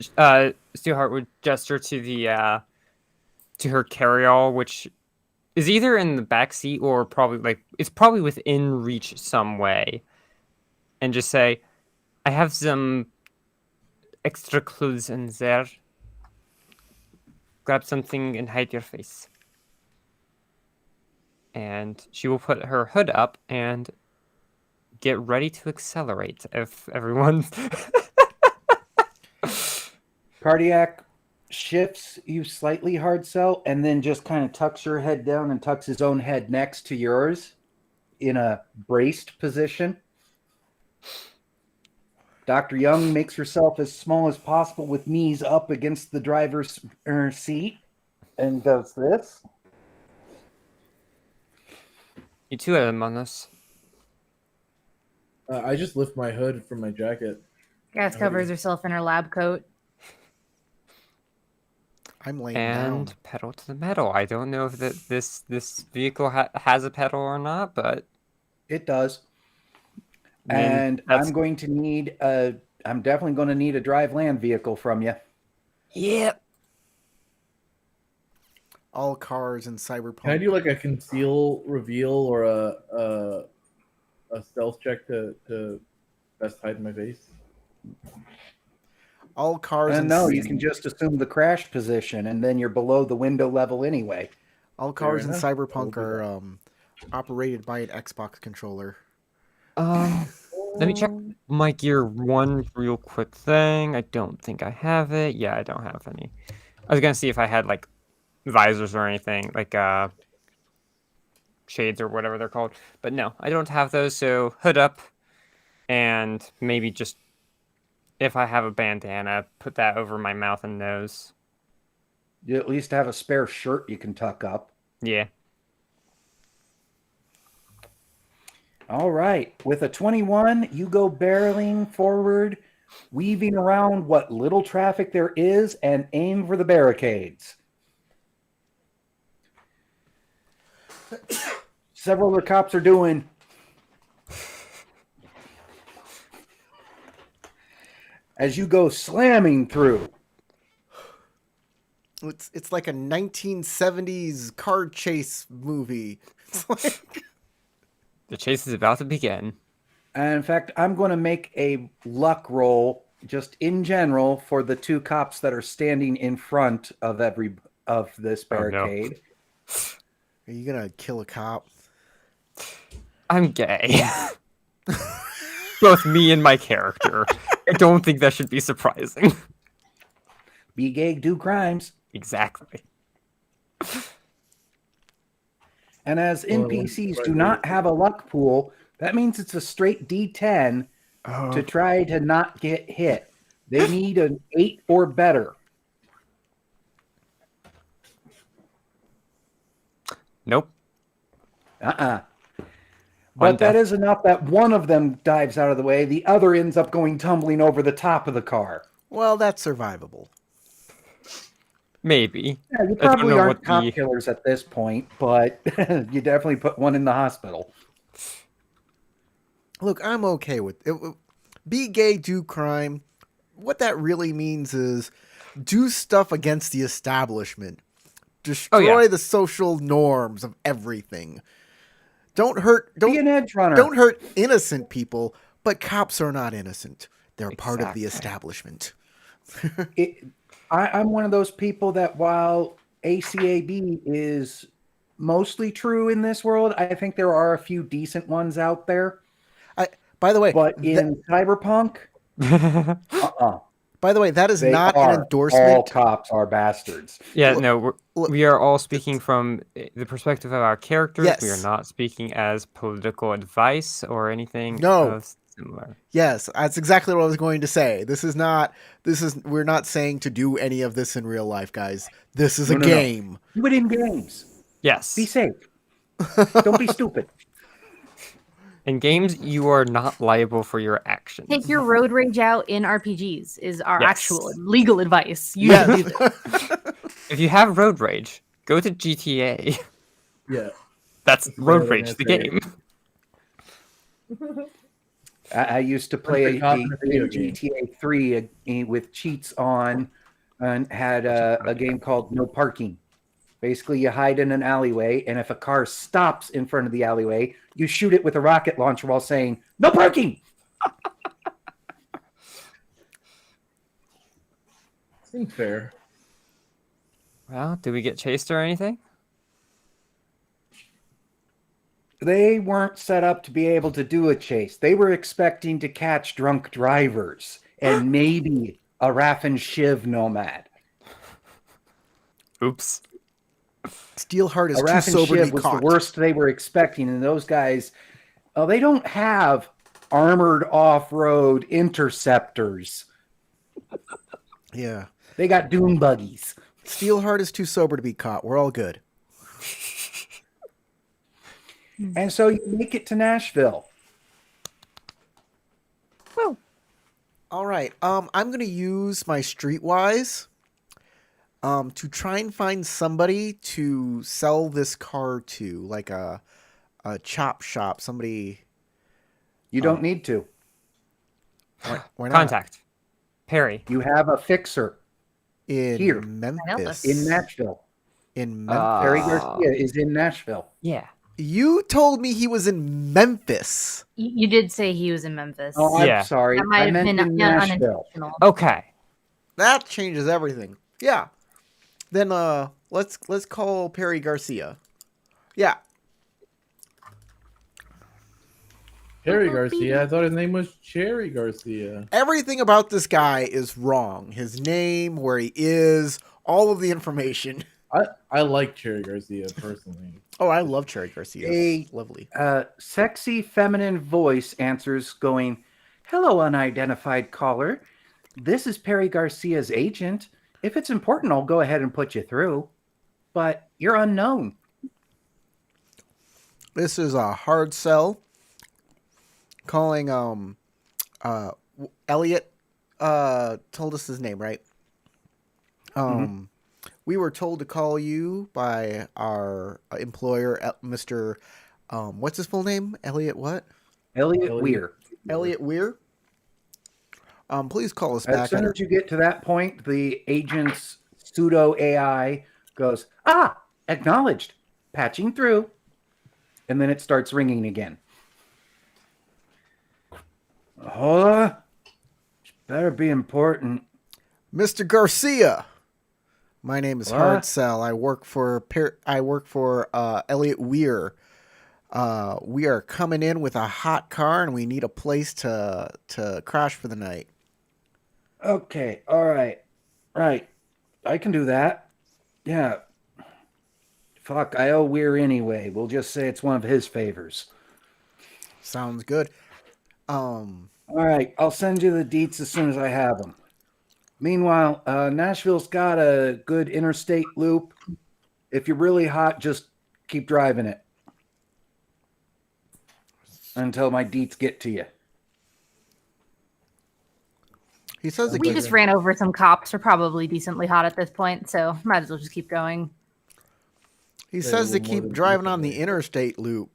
Steelheart would gesture to the to her carryall, which is either in the back seat or probably it's probably within reach some way, and just say, "I have some extra clothes in there. Grab something and hide your face." And she will put her hood up and get ready to accelerate if everyone. Cardiac shifts you slightly hard sell and then just kind of tucks your head down and tucks his own head next to yours in a braced position. Dr. Young makes herself as small as possible with knees up against the driver's seat and does this. You two have them on us. I just lift my hood from my jacket. Gas covers herself in her lab coat. I'm laying And down. pedal to the metal. I don't know if this vehicle has a pedal or not, but It does. I mean, And that's- I'm going to need I'm definitely going to need a drive land vehicle from you. yep. All cars in Cyberpunk. Can I do like a conceal reveal or a stealth check to best hide my face? All cars. And no, you can just assume the crash position, and then you're below the window level anyway. All cars in enough. Cyberpunk I'll do are operated by an Xbox controller. Let me check my gear one real quick thing. I don't think I have it. Yeah, I don't have any. I was gonna see if I had like visors or anything, like shades or whatever they're called. But no, I don't have those, so hood up and maybe just if I have a bandana, put that over my mouth and nose. You at least have a spare shirt you can tuck up. Yeah. All right. With a 21, you go barreling forward, weaving around what little traffic there is, and aim for the barricades. Several of the cops are doing as you go slamming through. It's like a 1970s car chase movie. It's like The chase is about to begin. And in fact, I'm going to make a luck roll just in general for the two cops that are standing in front of this Oh, no. barricade. Are you gonna kill a cop? I'm gay. Both me and my character. I don't think that should be surprising. Be gay, do crimes. Exactly. And as Well, NPCs right, do not have a luck pool, that means it's a straight D10 to try to not get hit. They need an 8 or better. Nope. But One that death. is enough that one of them dives out of the way. The other ends up going tumbling over the top of the car. Well, that's survivable. Maybe. Yeah, you don't probably know aren't what cop the- killers at this point, but you definitely put one in the hospital. Look, I'm okay with it. Be gay, do crime. What that really means is do stuff against the establishment. Destroy the social norms of everything. Don't hurt. Be an edge runner. Don't hurt innocent people. But cops are not innocent. They're part of the Exactly. establishment. I'm one of those people that while ACAB is mostly true in this world, I think there are a few decent ones out there. By the way, But in Cyberpunk, by the way, that is they not are. an endorsement. All cops are bastards. Yeah, Look- no, look, we are all speaking from the perspective of our characters. We are Yes. not speaking as political advice or anything No. similar. Yes, that's exactly what I was going to say. We're not saying to do any of this in real life, guys. This is a No. game. Do it in games. Yes. Be safe. Don't be stupid. In games, you are not liable for your actions. Take your road rage out in RPGs is our Yes. actual legal advice. Yeah. If you have road rage, go to GTA. Yeah. That's what road I'm rage, the gonna game. I used to play Perfect cop in a video game. GTA 3 with cheats on and had a game called No Parking. Basically, you hide in an alleyway, and if a car stops in front of the alleyway, you shoot it with a rocket launcher while saying, "No parking!" Seems fair. Well, did we get chased or anything? They weren't set up to be able to do a chase. They were expecting to catch drunk drivers and maybe a Raff and Shiv nomad. Oops. Steelheart is A too Raff and sober to Shiv be was caught. the worst they were expecting, and those guys, they don't have armored off-road interceptors. Yeah. They got dune buggies. Steelheart is too sober to be caught. We're all good. And so you make it to Nashville. Woo. All right. I'm going to use my Streetwise to try and find somebody to sell this car to, like a chop shop. Somebody. You don't need to. Why not? Contact. Perry. You have a fixer In here. Memphis. in Nashville. In Memphis. Perry Garcia is in Nashville. Yeah. You told me he was in Memphis. You did say he was in Memphis. Oh, I'm Yeah. sorry. That might I have meant been in Nashville. unintentional. Okay. That changes everything. Yeah. Then let's call Perry Garcia. Yeah. Perry Garcia. I thought his name was Cherry Garcia. Everything about this guy is wrong. His name, where he is, all of the information. I like Cherry Garcia personally. Oh, I love Cherry Garcia. Hey. Lovely. Sexy feminine voice answers going, "Hello, unidentified caller. This is Perry Garcia's agent. If it's important, I'll go ahead and put you through. But you're unknown." This is a hard sell. Calling Elliot told us his name, right? We were told to call you by our employer, Mr. What's his full name? Elliot what? Elliot Weir. Elliot Weir. Please call us As back soon at as you get to that point, the agent's pseudo AI goes, acknowledged, patching through, and then it starts ringing again. Oh, better be important. Mr. Garcia. My name is What? Hardsell. I work for Elliot Weir. We are coming in with a hot car, and we need a place to crash for the night. Okay, all right. Right. I can do that. Yeah. Fuck, I owe Weir anyway. We'll just say it's one of his favors. Sounds good. All right, I'll send you the deets as soon as I have them. Meanwhile, Nashville's got a good interstate loop. If you're really hot, just keep driving it until my deets get to you. He says We just ran over some cops. We're probably decently hot at this point, so might as well just keep going. he a says to little more keep than driving on decently. the interstate loop.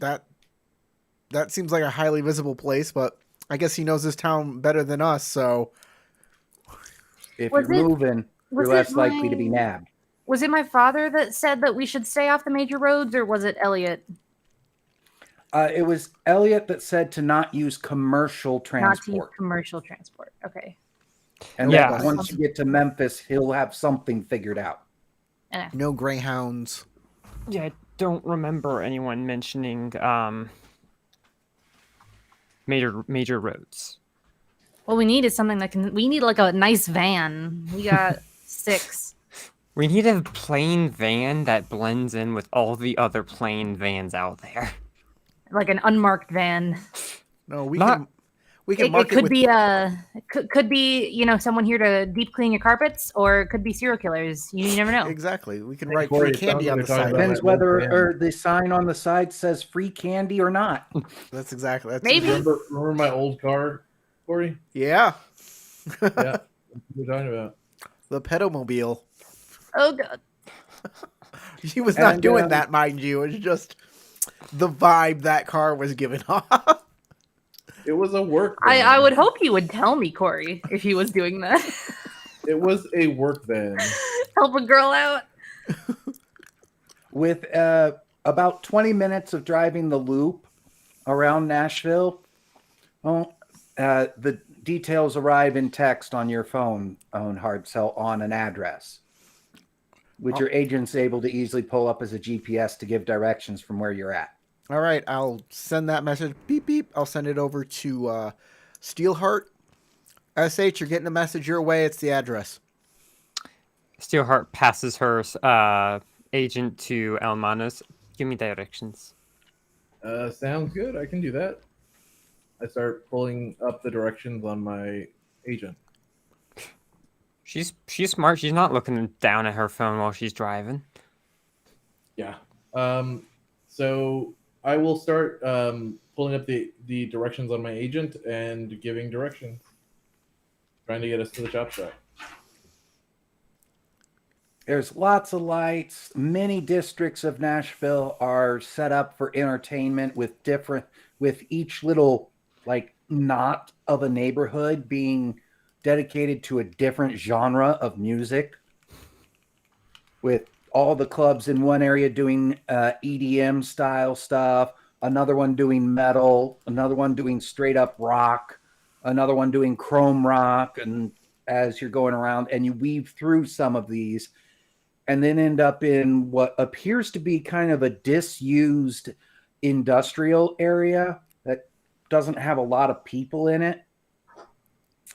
That seems like a highly visible place, but I guess he knows this town better than us, so If Was you're it- moving, you're was less it likely to be my- nabbed. Was it my father that said that we should stay off the major roads, or was it Elliot? It was Elliot that said to not use commercial Not to use transport. commercial transport. Okay. And Yeah. that once you get to Memphis, he'll have something figured out. no greyhounds. Yeah, I don't remember anyone mentioning major roads. What we need is something that can. We need like a nice van. We got 6. We need a plain van that blends in with all the other plain vans out there. Like an unmarked van. No, we Not- can It mark could with be could be someone here to deep clean your carpets, or it could be serial killers. You never know. exactly. We can Hey, write Corey, free it sounds candy like on they're the talking side. about Depends that old whether van. or the sign on the side says free candy or not. That's exactly. Maybe. Remember my old car, Corey? Yeah. Yeah, that's what we're talking about. The pedomobile. Oh god. He was not And, doing that, mind you. It was just the vibe that car was giving off. It was a work I van. would hope he would tell me, Corey, if he was doing that. It was a work van. Help a girl out. With about 20 minutes of driving the loop around Nashville, the details arrive in text on your phone on Hardsell on an address, which your agent's able to easily pull up as a GPS to give directions from where you're at. All right, I'll send that message. Beep, beep. I'll send it over to Steelheart. SH, you're getting a message your way. It's the address. Steelheart passes her agent to Almanos. Give me directions. Sounds good. I can do that. I start pulling up the directions on my agent. She's smart. She's not looking down at her phone while she's driving. Yeah. So I will start pulling up the directions on my agent and giving directions, trying to get us to the chop shop. There's lots of lights. Many districts of Nashville are set up for entertainment with each little knot of a neighborhood being dedicated to a different genre of music, with all the clubs in one area doing EDM style stuff, another one doing metal, another one doing straight up rock, another one doing chrome rock. And as you're going around and you weave through some of these and then end up in what appears to be kind of a disused industrial area that doesn't have a lot of people in it.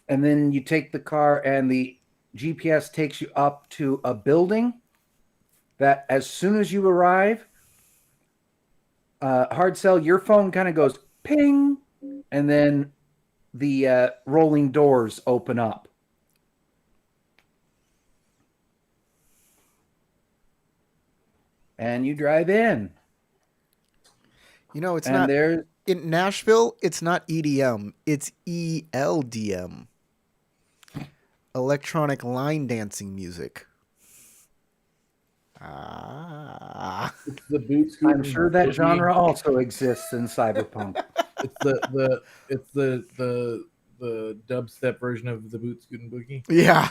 And then you take the car and the GPS takes you up to a building that as soon as you arrive, Hardsell, your phone kind of goes ping, and then the rolling doors open up. And you drive in. You know, it's and not there's in Nashville. It's not EDM. It's ELDM. Electronic line dancing music. It's the boot scoot. I'm sure that genre also exists in Cyberpunk. It's the the dubstep version of the Boot Scootin' Boogie. Yeah.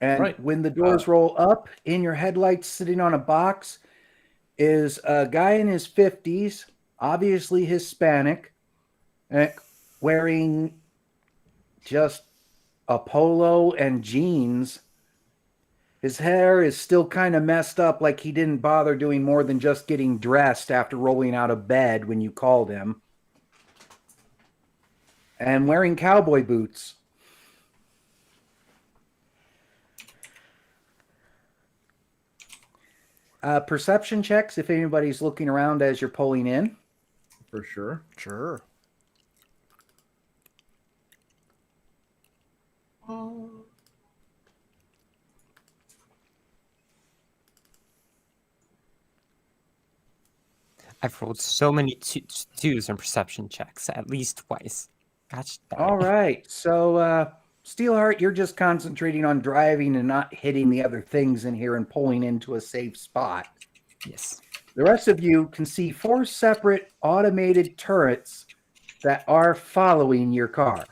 And Right. when the doors roll up, in your headlights, sitting on a box, is a guy in his 50s, obviously Hispanic, wearing just a polo and jeans. His hair is still kind of messed up, like he didn't bother doing more than just getting dressed after rolling out of bed when you called him. And wearing cowboy boots. Perception checks if anybody's looking around as you're pulling in. For sure. Sure. I've rolled so many twos in perception checks, at least twice. Gosh darn All it. right. So, Steelheart, you're just concentrating on driving and not hitting the other things in here and pulling into a safe spot. Yes. The rest of you can see 4 separate automated turrets that are following your car.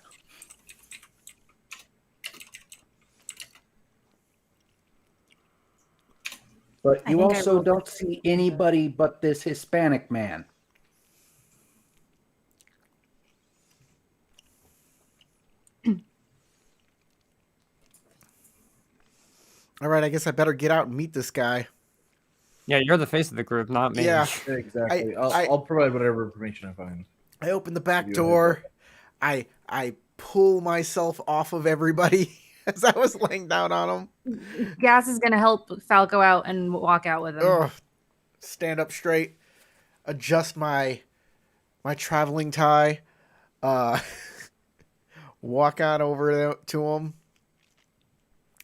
But I you think I also rolled don't see anybody but this Hispanic man. All right, I guess I better get out and meet this guy. Yeah, you're the face of the group, not me. Yeah. Exactly. I- I'll provide whatever information I find. I open the back You door. I pull myself off of everybody as I was laying down on them. Gas is gonna help Falco out and walk out with him. Ugh. Stand up straight. Adjust my traveling tie. Walk on over to him.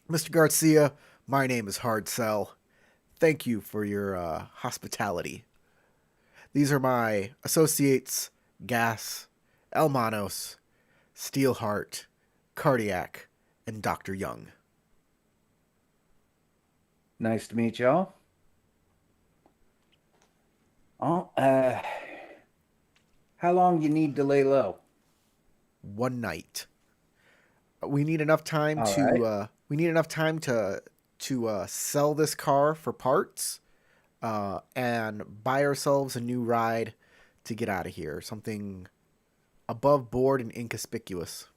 Mr. Garcia, my name is Hard Cell. Thank you for your hospitality. These are my associates, Gas, Elmanos, Steelheart, Cardiac, and Dr. Young. Nice to meet y'all. Oh, how long you need to lay low? One night. We need enough time All to sell this car for parts and buy ourselves a new ride to get out of here. Something above board and inconspicuous.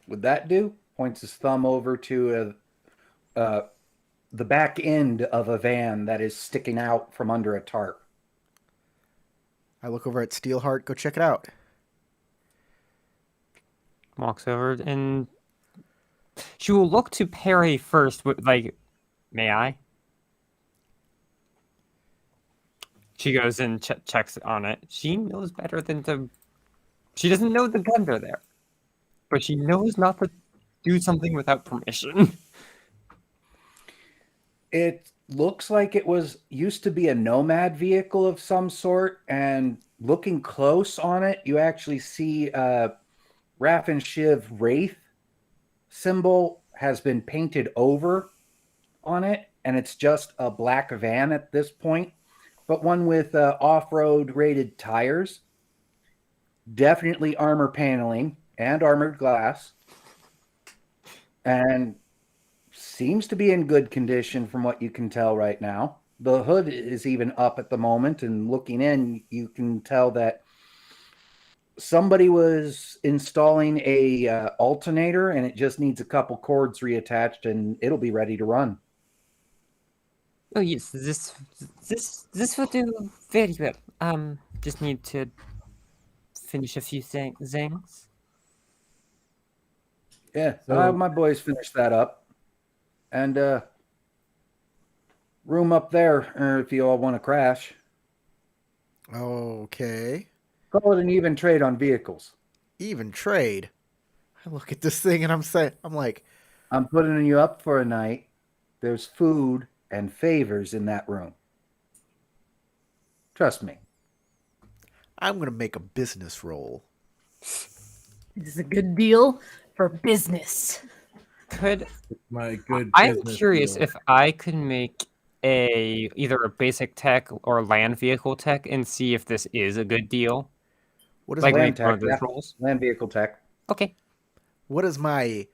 Would that do? Points his thumb over to the back end of a van that is sticking out from under a tarp. I look over at Steelheart. Go check it out. Walks over and she will look to Perry first with like, may I? She goes and checks on it. She knows better than to. She doesn't know the guns are there, but she knows not to do something without permission. It looks like it used to be a nomad vehicle of some sort, and looking close on it, you actually see Raff and Shiv Wraith symbol has been painted over on it, and it's just a black van at this point, but one with off-road rated tires, definitely armor paneling and armored glass, and seems to be in good condition from what you can tell right now. The hood is even up at the moment, and looking in, you can tell that somebody was installing a alternator, and it just needs a couple cords reattached, and it'll be ready to run. Oh yes, this will do very well. Just need to finish a few things. Yeah, So- my boys finished that up. And room up there if you all want to crash. Okay. Call it an even trade on vehicles. Even trade. I look at this thing and I'm like, I'm putting you up for a night. There's food and favors in that room. Trust me. I'm going to make a business roll. This is a good deal for business. Could My good. I'm business curious deal. if I could make either a basic tech or land vehicle tech and see if this is a good deal? What is Like my Land make one of tech, those yeah. rolls? Land vehicle tech. Okay. what is my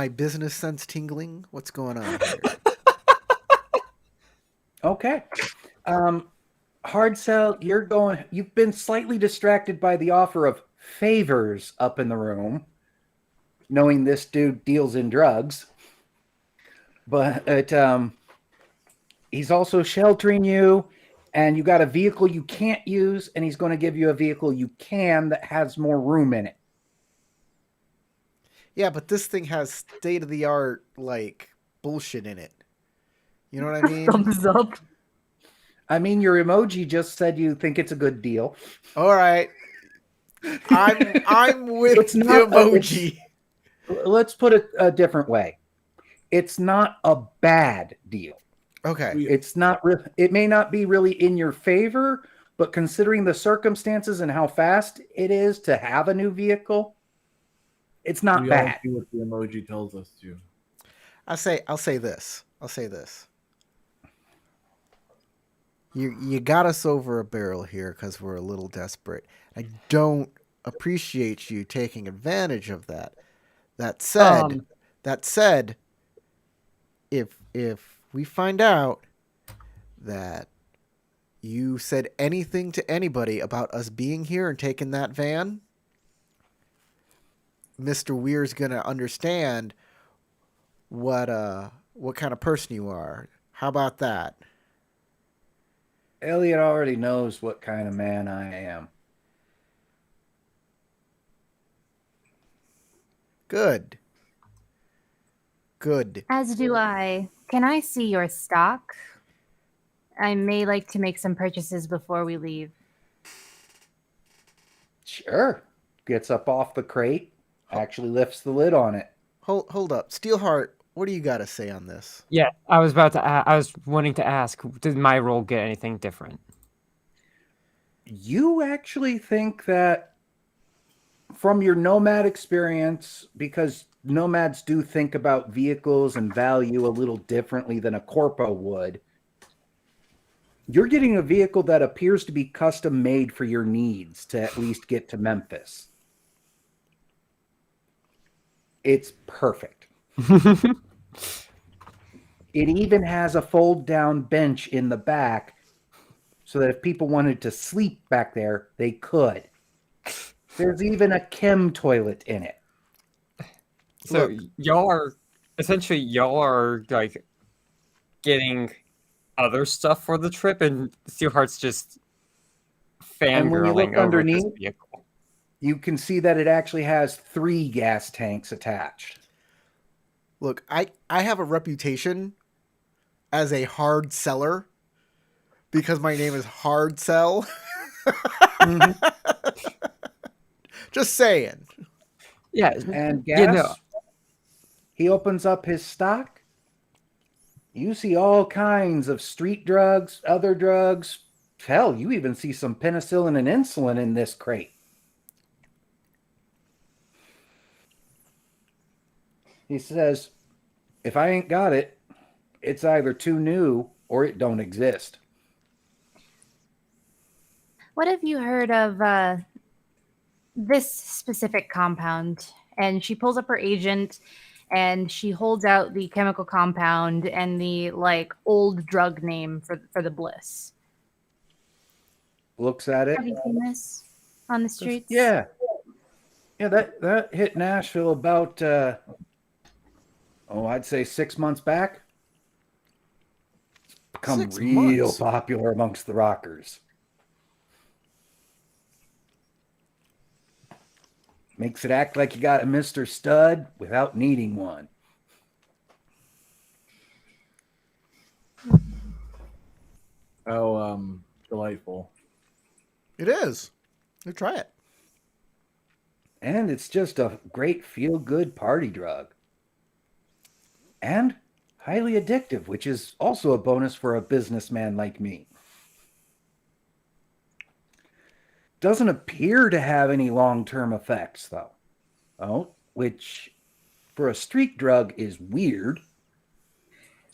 business sense tingling? What's going on here? Okay. Hard sell, you've been slightly distracted by the offer of favors up in the room, knowing this dude deals in drugs. But he's also sheltering you, and you got a vehicle you can't use, and he's going to give you a vehicle you can that has more room in it. Yeah, but this thing has state of the art like bullshit in it. You know what I mean? Thumbs up. I mean, your emoji just said you think it's a good deal. All right. I'm with It's the not emoji. Let's put it a different way. It's not a bad deal. Okay. It's not. It may not be really in your favor, but considering the circumstances and how fast it is to have a new vehicle, it's not We all bad. do what the emoji tells us to. I'll say this. You got us over a barrel here because we're a little desperate. I don't appreciate you taking advantage of that. That said, if we find out that you said anything to anybody about us being here and taking that van, Mr. Weir's gonna understand what kind of person you are. How about that? Elliot already knows what kind of man I am. Good. As do I. Can I see your stock? I may like to make some purchases before we leave. Sure. Gets up off the crate, actually lifts the lid on it. Hold up. Steelheart, what do you got to say on this? Yeah, I was about to. I was wanting to ask, did my role get anything different? You actually think that from your nomad experience, because nomads do think about vehicles and value a little differently than a corpo would, you're getting a vehicle that appears to be custom made for your needs to at least get to Memphis. It's perfect. It even has a fold down bench in the back so that if people wanted to sleep back there, they could. There's even a chem toilet in it. So Look. y'all are like getting other stuff for the trip, and Steelheart's just And when you look fangirling over this underneath, vehicle. you can see that it actually has 3 gas tanks attached. Look, I have a reputation as a hard seller because my name is Hard Sell. Just saying. Yeah, And gas, you know, he opens up his stock. You see all kinds of street drugs, other drugs. Hell, you even see some penicillin and insulin in this crate. He says, if I ain't got it, it's either too new or it don't exist. What have you heard of this specific compound? And she pulls up her agent and she holds out the chemical compound and the like old drug name for the bliss. Looks at it. Have you seen this on the streets? Yeah. Yeah, that hit Nashville about I'd say 6 months back. It's become 6 real months. popular amongst the rockers. Makes it act like you got a Mr. Stud without needing one. Oh, delightful. It is. You try it. And it's just a great feel-good party drug. And highly addictive, which is also a bonus for a businessman like me. Doesn't appear to have any long-term effects, though. Oh, which for a street drug is weird.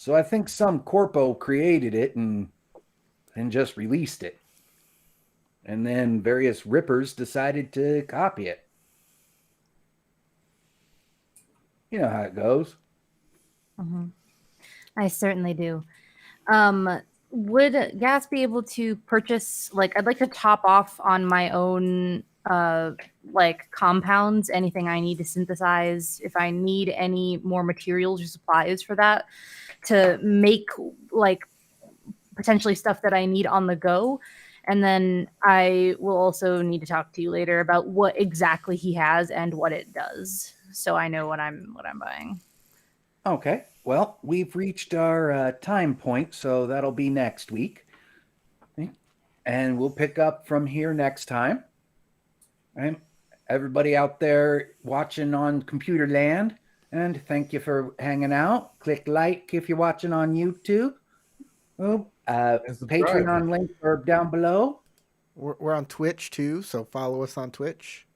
So I think some corpo created it and just released it. And then various rippers decided to copy it. You know how it goes. Mhm. I certainly do. Would Gas be able to purchase, like, I'd like to top off on my own, like, compounds, anything I need to synthesize, if I need any more materials or supplies for that, to make, like, potentially stuff that I need on the go. And then I will also need to talk to you later about what exactly he has and what it does, so I know what I'm buying. Okay. Well, we've reached our time point, so that'll be next week. And we'll pick up from here next time. Right? Everybody out there watching on Computer Land, and thank you for hanging out. Click like if you're watching on YouTube. Oh, And subscribe. Patreon links are down below. We're on Twitch too, so follow us on Twitch.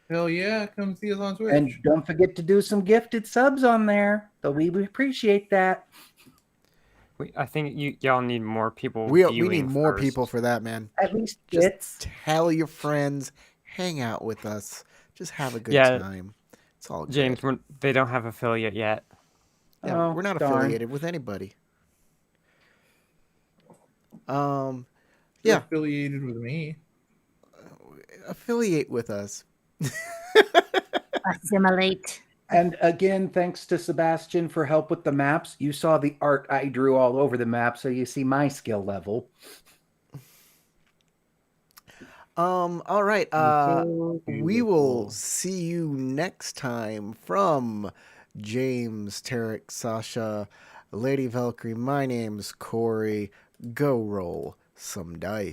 Hell yeah, come see us on Twitch. And don't forget to do some gifted subs on there. So we would appreciate that. I think y'all need more people. We viewing need more first. people for that, man. At least Just bits. tell your friends, hang out with us, just have a good Yeah. time. It's all good. James, they don't have affiliate yet. Yeah, Oh, we're not darn. affiliated with anybody. You're Yeah, affiliated with me. affiliate with us. Assimilate. And again, thanks to Sebastian for help with the maps. You saw the art I drew all over the map, so you see my skill level. All right. So We will beautiful. see you next time from James, Tarek, Sasha, Lady Valkyrie. My name's Corey. Go roll some dice.